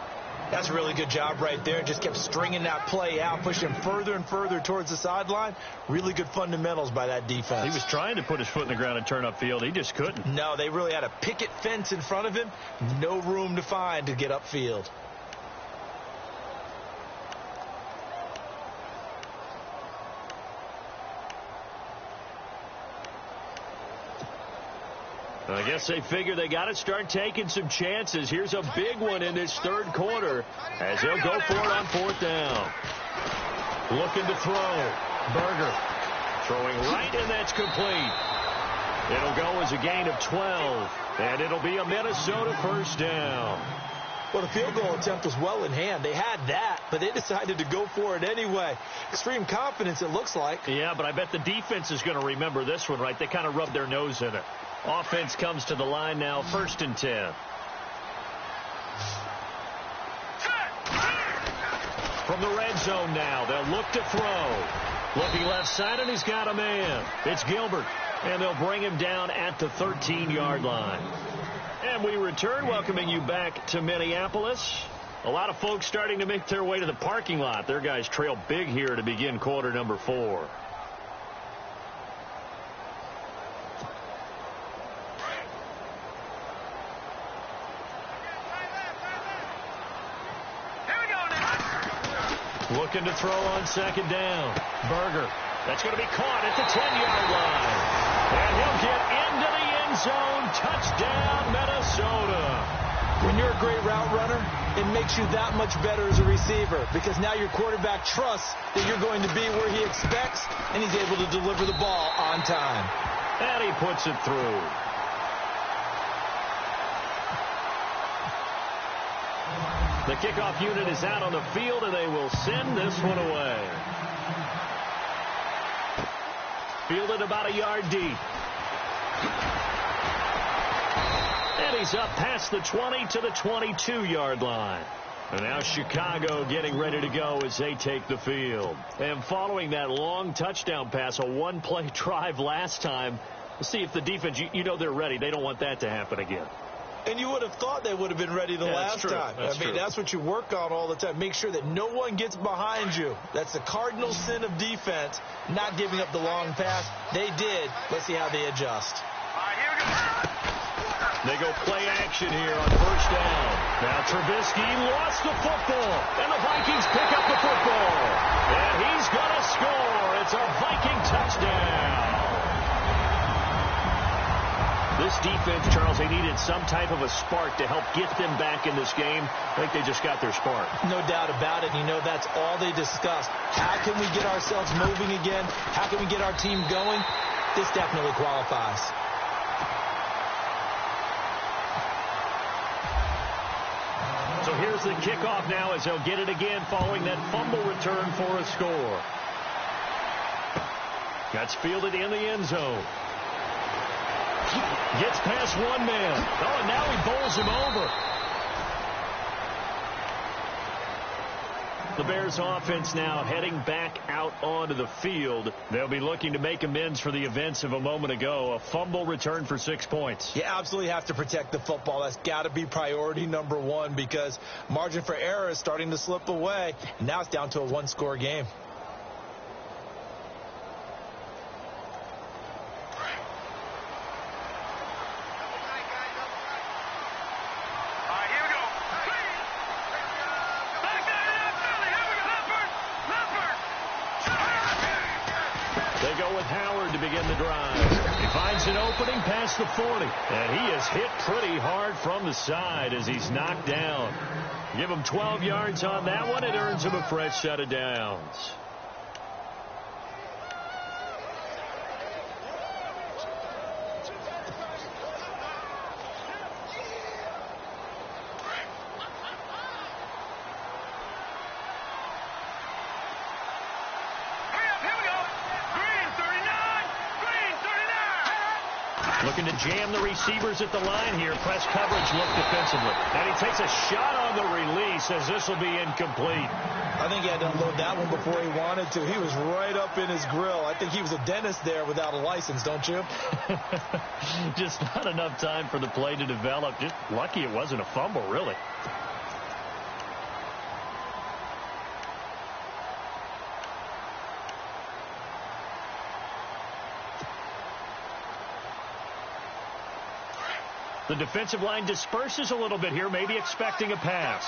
That's a really good job right there. Just kept stringing that play out, pushing further and further towards the sideline. Really good fundamentals by that defense. He was trying to put his foot in the ground and turn upfield. He just couldn't. No, they really had a picket fence in front of him. No room to find to get upfield. I guess they figure they got to start taking some chances. Here's a big one in this third quarter as they'll go for it on fourth down. Looking to throw. Berger throwing right, and that's complete. It'll go as a gain of 12, and it'll be a Minnesota first down. Well, the field goal attempt was well in hand. They had that, but they decided to go for it anyway. Extreme confidence, it looks like. Yeah, but I bet the defense is going to remember this one, right? They kind of rubbed their nose in it. Offense comes to the line now, 1st and 10. From the red zone now, they'll look to throw. Looking left side, and he's got a man. It's Gilbert, and they'll bring him down at the 13-yard line. And we return, welcoming you back to Minneapolis. A lot of folks starting to make their way to the parking lot. Their guys trail big here to begin quarter number 4. Looking to throw on second down. Berger. That's going to be caught at the 10-yard line. And he'll get into the end zone. Touchdown, Minnesota. When you're a great route runner, it makes you that much better as a receiver, because now your quarterback trusts that you're going to be where he expects, and he's able to deliver the ball on time. And he puts it through. The kickoff unit is out on the field, and they will send this one away. Fielded about a yard deep. And he's up past the 20 to the 22-yard line. And now Chicago getting ready to go as they take the field. And following that long touchdown pass, a one-play drive last time, let's see if the defense, you know they're ready. They don't want that to happen again. And you would have thought they would have been ready the last time. That's what you work on all the time. Make sure that no one gets behind you. That's the cardinal sin of defense, not giving up the long pass. They did. Let's see how they adjust. All right, here we go. They go play action here on first down. Now Trubisky lost the football, and the Vikings pick up the football. And he's going to score. It's a Viking touchdown. This defense, Charles, they needed some type of a spark to help get them back in this game. I think they just got their spark. No doubt about it. You know, that's all they discussed. How can we get ourselves moving again? How can we get our team going? This definitely qualifies. So here's the kickoff now as they'll get it again following that fumble return for a score. That's fielded in the end zone. Gets past one man. Oh, and now he bowls him over. The Bears offense now heading back out onto the field. They'll be looking to make amends for the events of a moment ago. A fumble return for 6 points. You absolutely have to protect the football. That's got to be priority number one because margin for error is starting to slip away. Now it's down to a one-score game. An opening past the 40, and he is hit pretty hard from the side as he's knocked down. Give him 12 yards on that one. It earns him a fresh set of downs. Looking to jam the receivers at the line here. Press coverage look defensively. And he takes a shot on the release as this will be incomplete. I think he had to unload that one before he wanted to. He was right up in his grill. I think he was a dentist there without a license, don't you? Just not enough time for the play to develop. Just lucky it wasn't a fumble, really. The defensive line disperses a little bit here, maybe expecting a pass.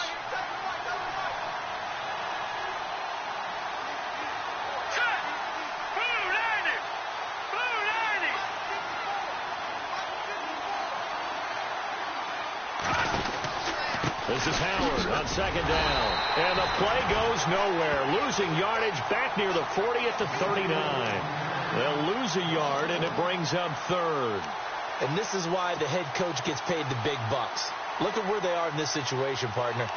This is Howard on second down. And the play goes nowhere. Losing yardage back near the 40 at the 39. They'll lose a yard, and it brings up third. And this is why the head coach gets paid the big bucks. Look at where they are in this situation, partner.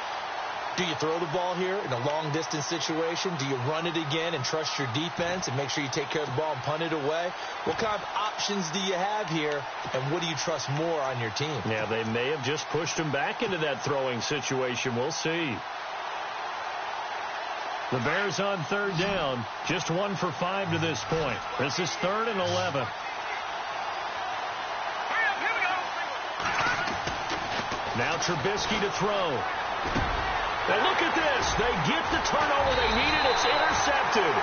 Do you throw the ball here in a long-distance situation? Do you run it again and trust your defense and make sure you take care of the ball and punt it away? What kind of options do you have here, and what do you trust more on your team? Yeah, they may have just pushed him back into that throwing situation. We'll see. The Bears on third down, just 1 for 5 to this point. This is 3rd and 11. Now Trubisky to throw. And look at this. They get the turnover they needed. It's intercepted.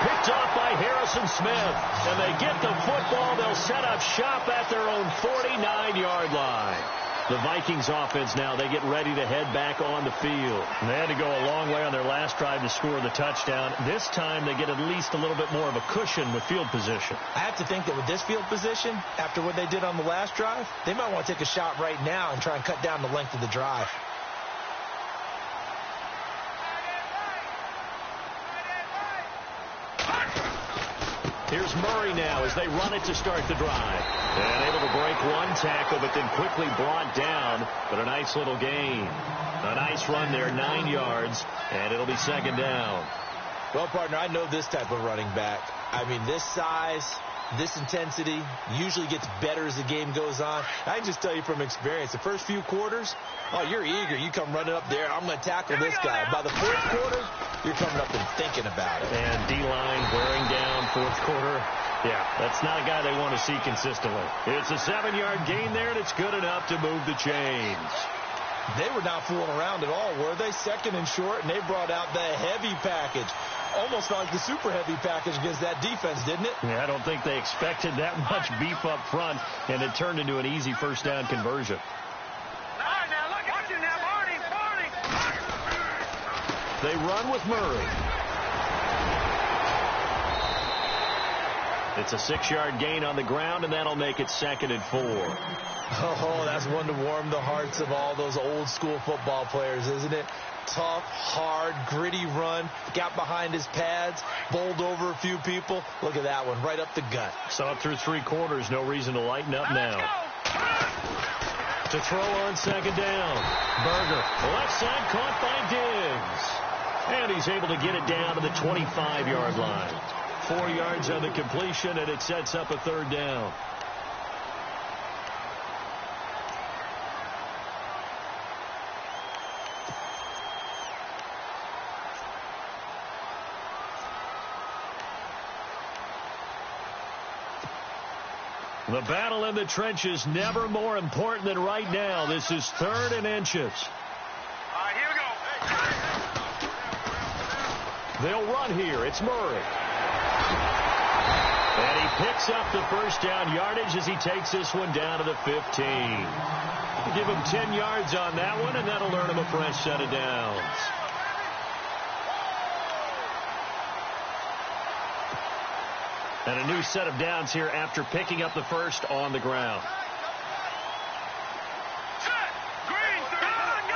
Picked off by Harrison Smith. And they get the football. They'll set up shop at their own 49-yard line. The Vikings offense now, they get ready to head back on the field. And they had to go a long way on their last drive to score the touchdown. This time they get at least a little bit more of a cushion with field position. I have to think that with this field position, after what they did on the last drive, they might want to take a shot right now and try and cut down the length of the drive. Here's Murray now as they run it to start the drive. And able to break one tackle, but then quickly brought down. But a nice little gain. A nice run there, 9 yards, and it'll be second down. Well, partner, I know this type of running back. I mean, this size, this intensity usually gets better as the game goes on. I can just tell you from experience, the first few quarters, oh, you're eager. You come running up there, I'm going to tackle this guy. By the fourth quarter, you're coming up and thinking about it. And D-line wearing down fourth quarter. Yeah, that's not a guy they want to see consistently. It's a 7-yard gain there, and it's good enough to move the chains. They were not fooling around at all, were they? Second and short, and they brought out the heavy package. Almost like the super heavy package against that defense, didn't it? Yeah, I don't think they expected that much beef up front, and it turned into an easy first down conversion. All right, now look at you now, Barney. They run with Murray. It's a 6-yard gain on the ground, and that'll make it 2nd and 4. Oh, that's one to warm the hearts of all those old-school football players, isn't it? Tough, hard, gritty run, got behind his pads, bowled over a few people. Look at that one, right up the gut. Saw it through 3 quarters, no reason to lighten up now. To throw on 2nd down. Berger, left side, caught by Diggs. And he's able to get it down to the 25-yard line. 4 yards on the completion, and it sets up a 3rd down. The battle in the trenches never more important than right now. This is 3rd and inches. All right, here we go. They'll run here. It's Murray. And he picks up the first down yardage as he takes this one down to the 15. Give him 10 yards on that one, and that'll earn him a fresh set of downs. And a new set of downs here after picking up the first on the ground. Set. Green. Gone.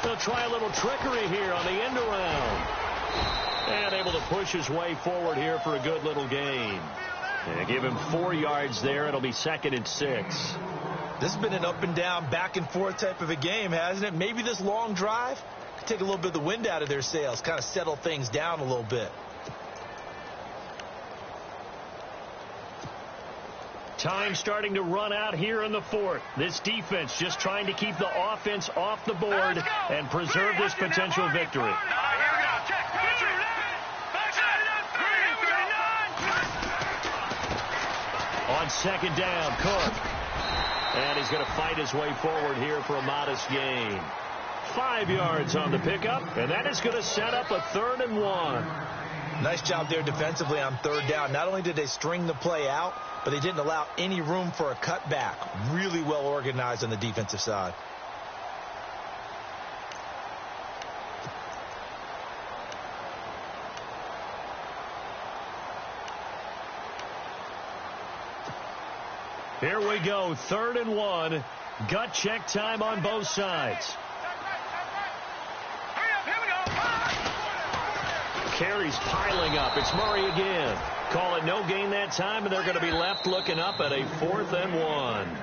They'll try a little trickery here on the end around. And able to push his way forward here for a good little gain. And give him 4 yards there. It'll be 2nd and 6. This has been an up and down, back and forth type of a game, hasn't it? Maybe this long drive could take a little bit of the wind out of their sails, kind of settle things down a little bit. Time starting to run out here in the 4th. This defense just trying to keep the offense off the board and preserve this potential victory. All right, here we go. Check. On 2nd down, Cook. And he's going to fight his way forward here for a modest gain. 5 yards on the pickup, and that is going to set up a 3rd and 1. Nice job there defensively on 3rd down. Not only did they string the play out, but they didn't allow any room for a cutback. Really well organized on the defensive side. Here we go, 3rd and 1. Gut check time on both sides. Carries piling up. It's Murray again. Call it no gain that time, and they're going to be left looking up at a 4th and 1.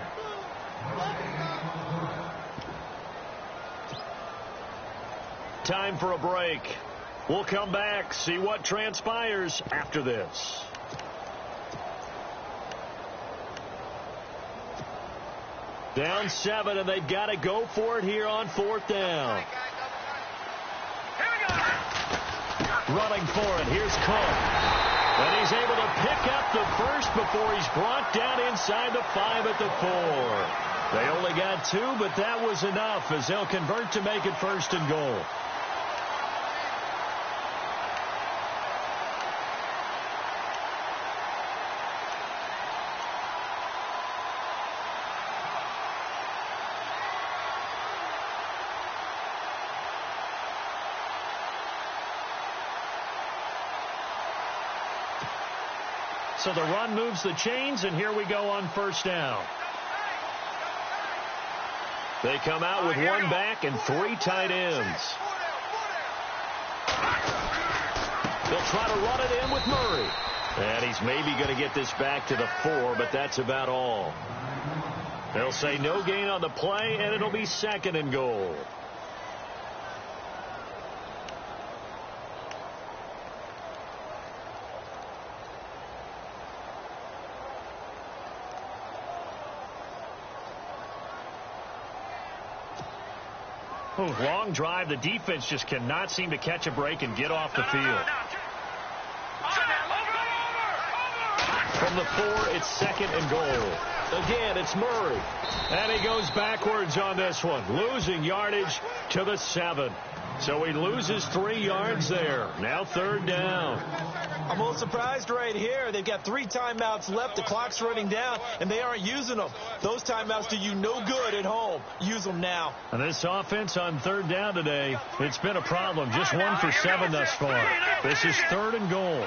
Time for a break. We'll come back, see what transpires after this. Down 7, and they've got to go for it here on 4th down. Running for it. Here's Cook. And he's able to pick up the first before he's brought down inside the 5 at the 4. They only got 2, but that was enough as they'll convert to make it 1st and goal. So the run moves the chains, and here we go on 1st down. They come out with 1 back and 3 tight ends. They'll try to run it in with Murray. And he's maybe going to get this back to the 4, but that's about all. They'll say no gain on the play, and it'll be 2nd and goal. long drive. The defense just cannot seem to catch a break and get off the field. From the 4, it's 2nd and goal. Again, it's Murray. And he goes backwards on this one, losing yardage to the 7. So he loses 3 yards there. Now 3rd down. I'm a little surprised right here. They've got 3 timeouts left. The clock's running down, and they aren't using them. Those timeouts do you no good at home. Use them now. And this offense on 3rd down today, it's been a problem. Just 1 for 7 thus far. This is 3rd and goal.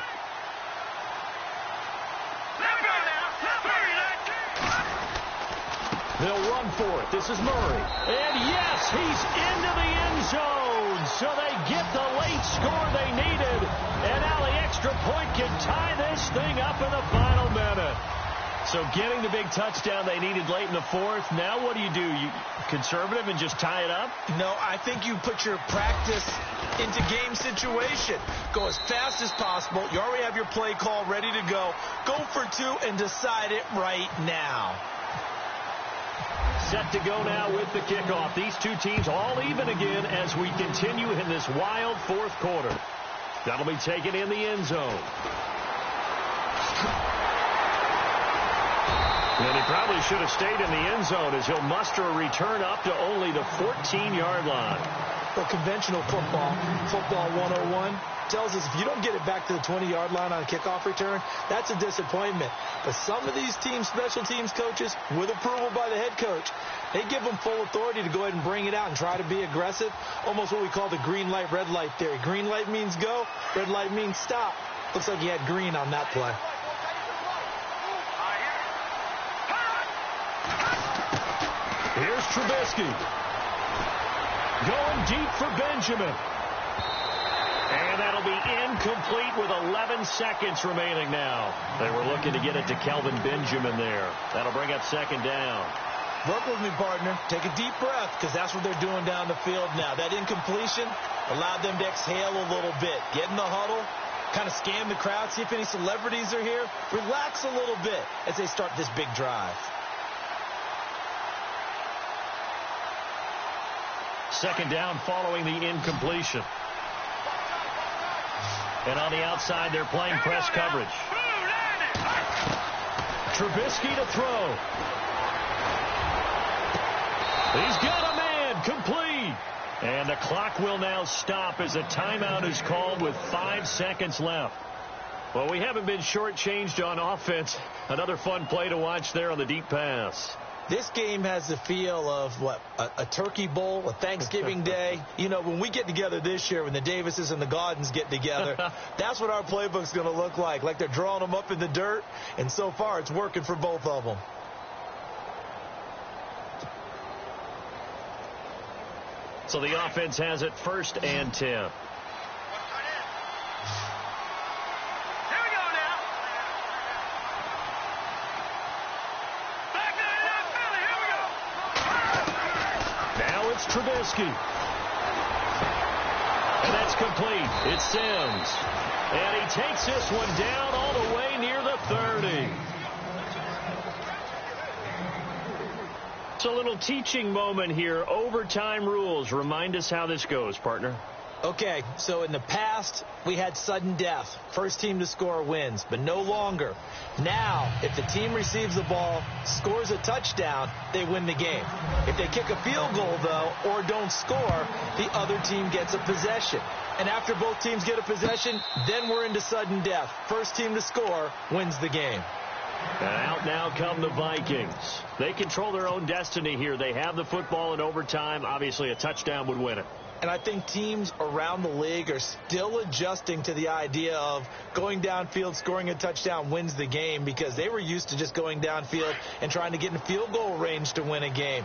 They'll run for it. This is Murray. And yes, he's into the end zone. So they get the late score they needed. And now the extra point can tie this thing up in the final minute. So getting the big touchdown they needed late in the 4th. Now what do? You conservative and just tie it up? No, I think you put your practice into game situation. Go as fast as possible. You already have your play call ready to go. Go for 2 and decide it right now. Set to go now with the kickoff. These two teams all even again as we continue in this wild 4th quarter. That'll be taken in the end zone. And he probably should have stayed in the end zone as he'll muster a return up to only the 14-yard line. Well, conventional football 101, tells us if you don't get it back to the 20-yard line on a kickoff return, that's a disappointment. But some of these teams, special teams coaches, with approval by the head coach, they give them full authority to go ahead and bring it out and try to be aggressive. Almost what we call the green light, red light theory. Green light means go, red light means stop. Looks like he had green on that play. Here's Trubisky. Going deep for Benjamin. And that'll be incomplete with 11 seconds remaining now. They were looking to get it to Kelvin Benjamin there. That'll bring up 2nd down. Work with me, partner. Take a deep breath, because that's what they're doing down the field now. That incompletion allowed them to exhale a little bit. Get in the huddle, kind of scan the crowd, see if any celebrities are here. Relax a little bit as they start this big drive. 2nd down following the incompletion. And on the outside, they're playing press coverage. Trubisky to throw. He's got a man, complete. And the clock will now stop as a timeout is called with 5 seconds left. Well, we haven't been shortchanged on offense. Another fun play to watch there on the deep pass. This game has the feel of, what, a turkey bowl, a Thanksgiving day. You know, when we get together this year, when the Davises and the Gaudens get together, that's what our playbook's going to look like they're drawing them up in the dirt. And so far, it's working for both of them. So the offense has it 1st and 10. Trubisky. And that's complete. It's Sims. And he takes this one down all the way near the 30. It's a little teaching moment here. Overtime rules. Remind us how this goes, partner. Okay, so in the past, we had sudden death. First team to score wins, but no longer. Now, if the team receives the ball, scores a touchdown, they win the game. If they kick a field goal, though, or don't score, the other team gets a possession. And after both teams get a possession, then we're into sudden death. First team to score wins the game. And out now come the Vikings. They control their own destiny here. They have the football in overtime. Obviously, a touchdown would win it. And I think teams around the league are still adjusting to the idea of going downfield, scoring a touchdown wins the game, because they were used to just going downfield and trying to get in field goal range to win a game.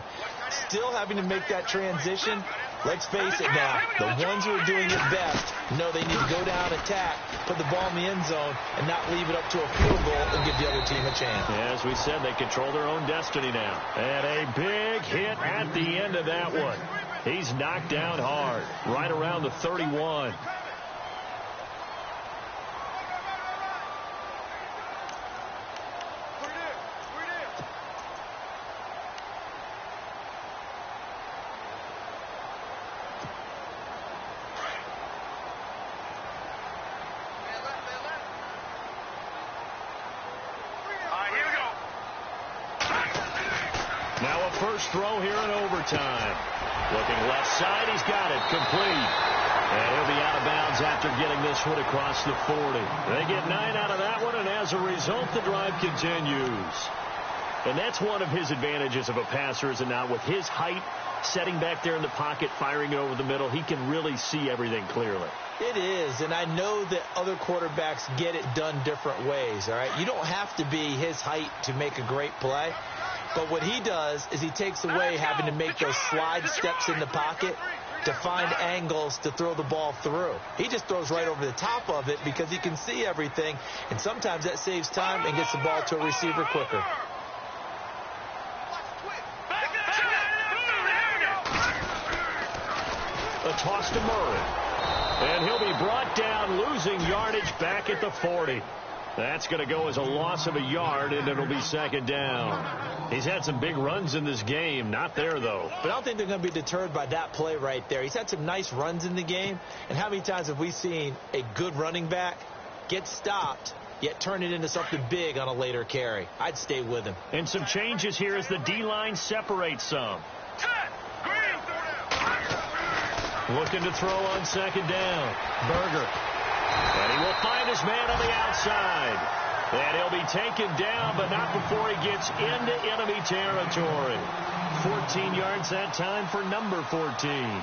Still having to make that transition. Let's face it now, the ones who are doing it best know they need to go down, attack, put the ball in the end zone, and not leave it up to a field goal and give the other team a chance. As we said, they control their own destiny now. And a big hit at the end of that one. He's knocked down hard, right around the 31. first throw here in overtime. Looking left side, he's got it, complete. And he'll be out of bounds after getting this one across the 40. They get 9 out of that one, and as a result, the drive continues. And that's one of his advantages of a passer, is it not? With his height, setting back there in the pocket, firing it over the middle, he can really see everything clearly. It is, and I know that other quarterbacks get it done different ways, all right? You don't have to be his height to make a great play, but what he does is he takes away having to make those slide steps in the pocket to find angles to throw the ball through. He just throws right over the top of it because he can see everything, and sometimes that saves time and gets the ball to a receiver quicker. A toss to Murray. And he'll be brought down, losing yardage back at the 40. That's going to go as a loss of a yard, and it'll be second down. He's had some big runs in this game. Not there, though. But I don't think they're going to be deterred by that play right there. He's had some nice runs in the game. And how many times have we seen a good running back get stopped, yet turn it into something big on a later carry? I'd stay with him. And some changes here as the D-line separates some. Looking to throw on second down. Berger. And he will find his man on the outside. And he'll be taken down, but not before he gets into enemy territory. 14 yards that time for number 14.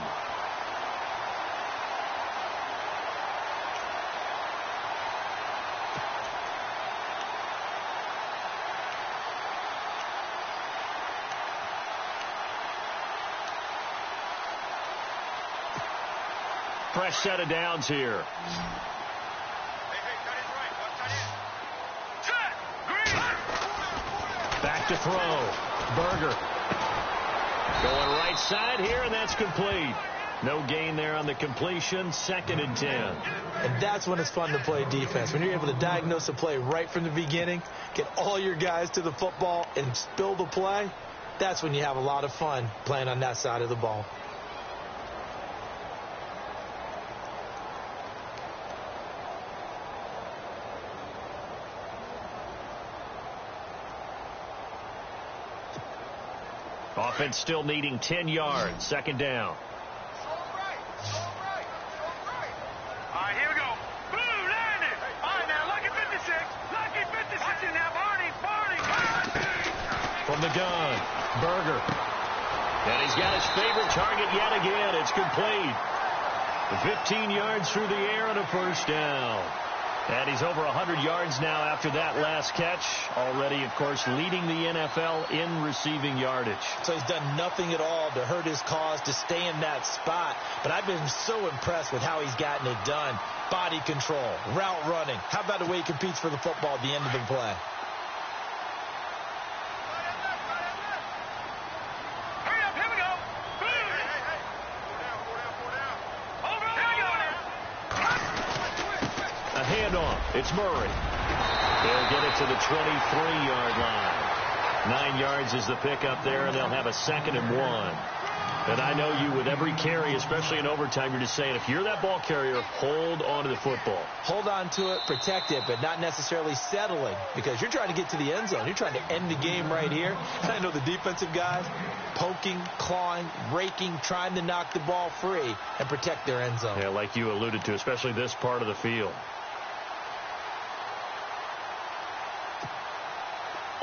Fresh set of downs here. Back to throw. Berger. Going right side here, and that's complete. No gain there on the completion. 2nd and 10. And that's when it's fun to play defense. When you're able to diagnose a play right from the beginning, get all your guys to the football, and spill the play, that's when you have a lot of fun playing on that side of the ball. Offense still needing 10 yards. 2nd down. All right, here we go. Boom, landed. All right, now, lucky 56. Lucky 56. Watching now, Barney. From the gun, Berger. And he's got his favorite target yet again. It's complete. 15 yards through the air and a first down. And he's over 100 yards now after that last catch. Already, of course, leading the NFL in receiving yardage. So he's done nothing at all to hurt his cause, to stay in that spot. But I've been so impressed with how he's gotten it done. Body control, route running. How about the way he competes for the football at the end of the play? Hurry up, here we go. Boom. Over, here we go. A handoff. It's Murray. They'll get it to the 23-yard line. 9 yards is the pickup there, and they'll have a 2nd and 1. And I know you, with every carry, especially in overtime, you're just saying, if you're that ball carrier, hold on to the football. Hold on to it, protect it, but not necessarily settling, because you're trying to get to the end zone. You're trying to end the game right here. And I know the defensive guys poking, clawing, raking, trying to knock the ball free and protect their end zone. Yeah, like you alluded to, especially this part of the field.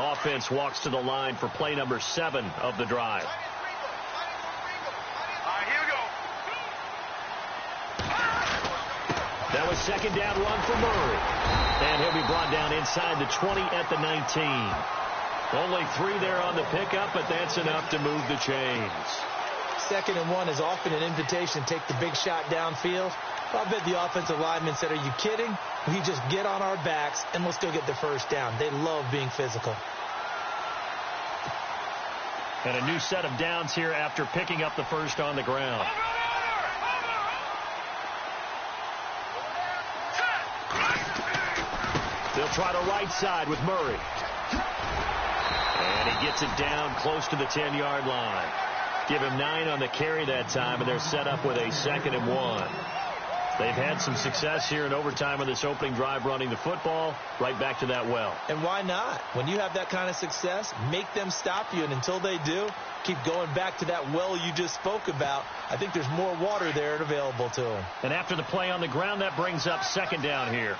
Offense walks to the line for play number 7 of the drive. All right, here we go. That was 2nd down run for Murray. And he'll be brought down inside the 20 at the 19. Only 3 there on the pickup, but that's enough to move the chains. 2nd and 1 is often an invitation to take the big shot downfield. I bet the offensive lineman said, are you kidding? We just get on our backs and let's go get the first down. They love being physical. And a new set of downs here after picking up the first on the ground. They'll try to right side with Murray. And he gets it down close to the 10-yard line. Give him 9 on the carry that time, and they're set up with a 2nd and 1. They've had some success here in overtime on this opening drive running the football right back to that well. And why not? When you have that kind of success, make them stop you, and until they do, keep going back to that well you just spoke about. I think there's more water there and available to them. And after the play on the ground, that brings up second down here.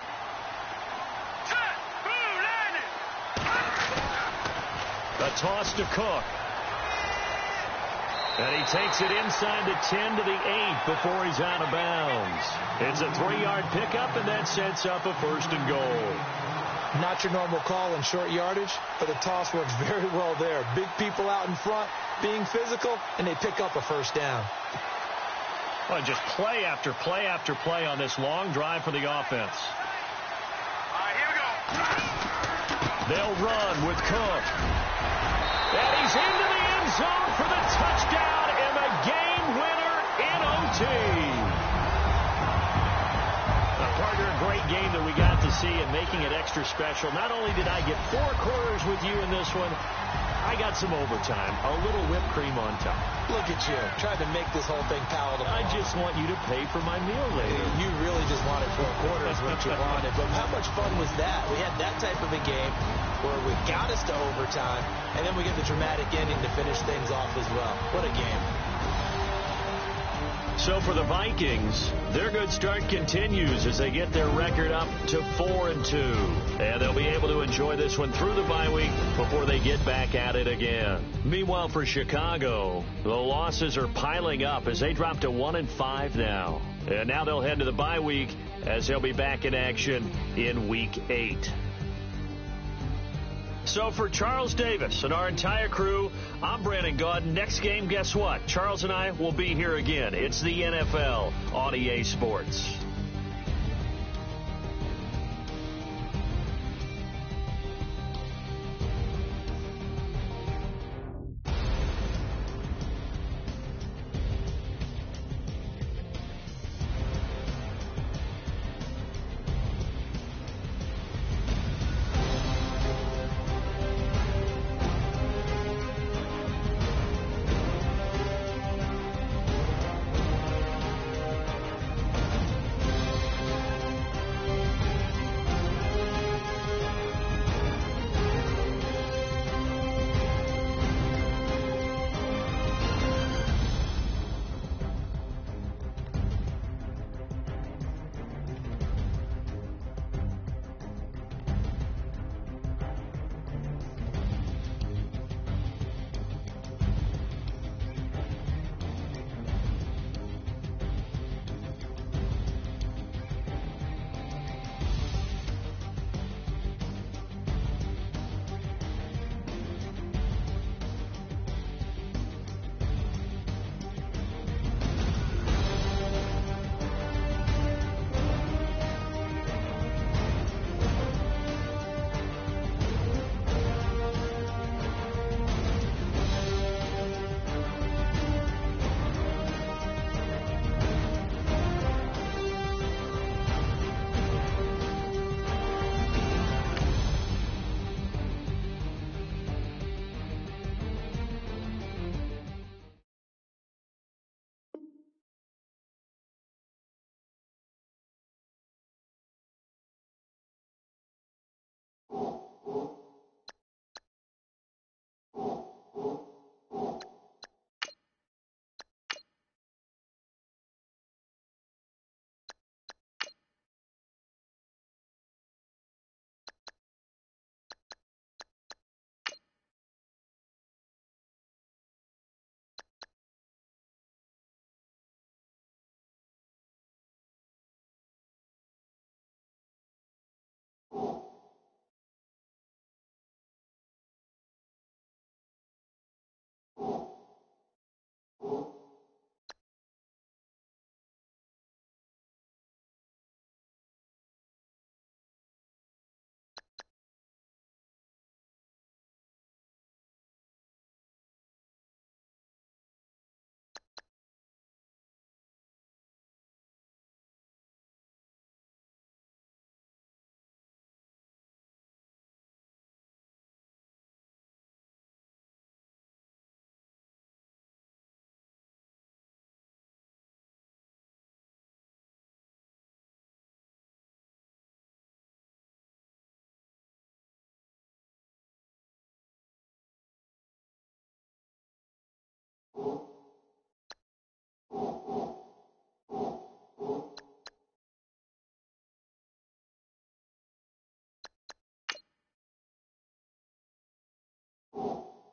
A toss to Cook. And he takes it inside the 10 to the 8 before he's out of bounds. It's a 3-yard pickup, and that sets up a first and goal. Not your normal call in short yardage, but the toss works very well there. Big people out in front, being physical, and they pick up a first down. Well, just play after play after play on this long drive for the offense. All right, here we go. They'll run with Cook. And he's into the end zone for the touchdown and the game winner in OT. Now, partner, a great game that we got to see and making it extra special. Not only did I get 4 quarters with you in this one, I got some overtime, a little whipped cream on top. Look at you, trying to make this whole thing palatable. I just want you to pay for my meal later. You really just wanted 4 quarters, what you wanted. But how much fun was that? We had that type of a game where we got us to overtime, and then we get the dramatic ending to finish things off as well. What a game. So for the Vikings, their good start continues as they get their record up to 4-2. And they'll be able to enjoy this one through the bye week before they get back at it again. Meanwhile, for Chicago, the losses are piling up as they drop to 1-5 now. And now they'll head to the bye week as they'll be back in action in Week 8. So for Charles Davis and our entire crew, I'm Brandon Gaudin. Next game, guess what? Charles and I will be here again. It's the NFL on EA Sports.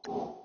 it.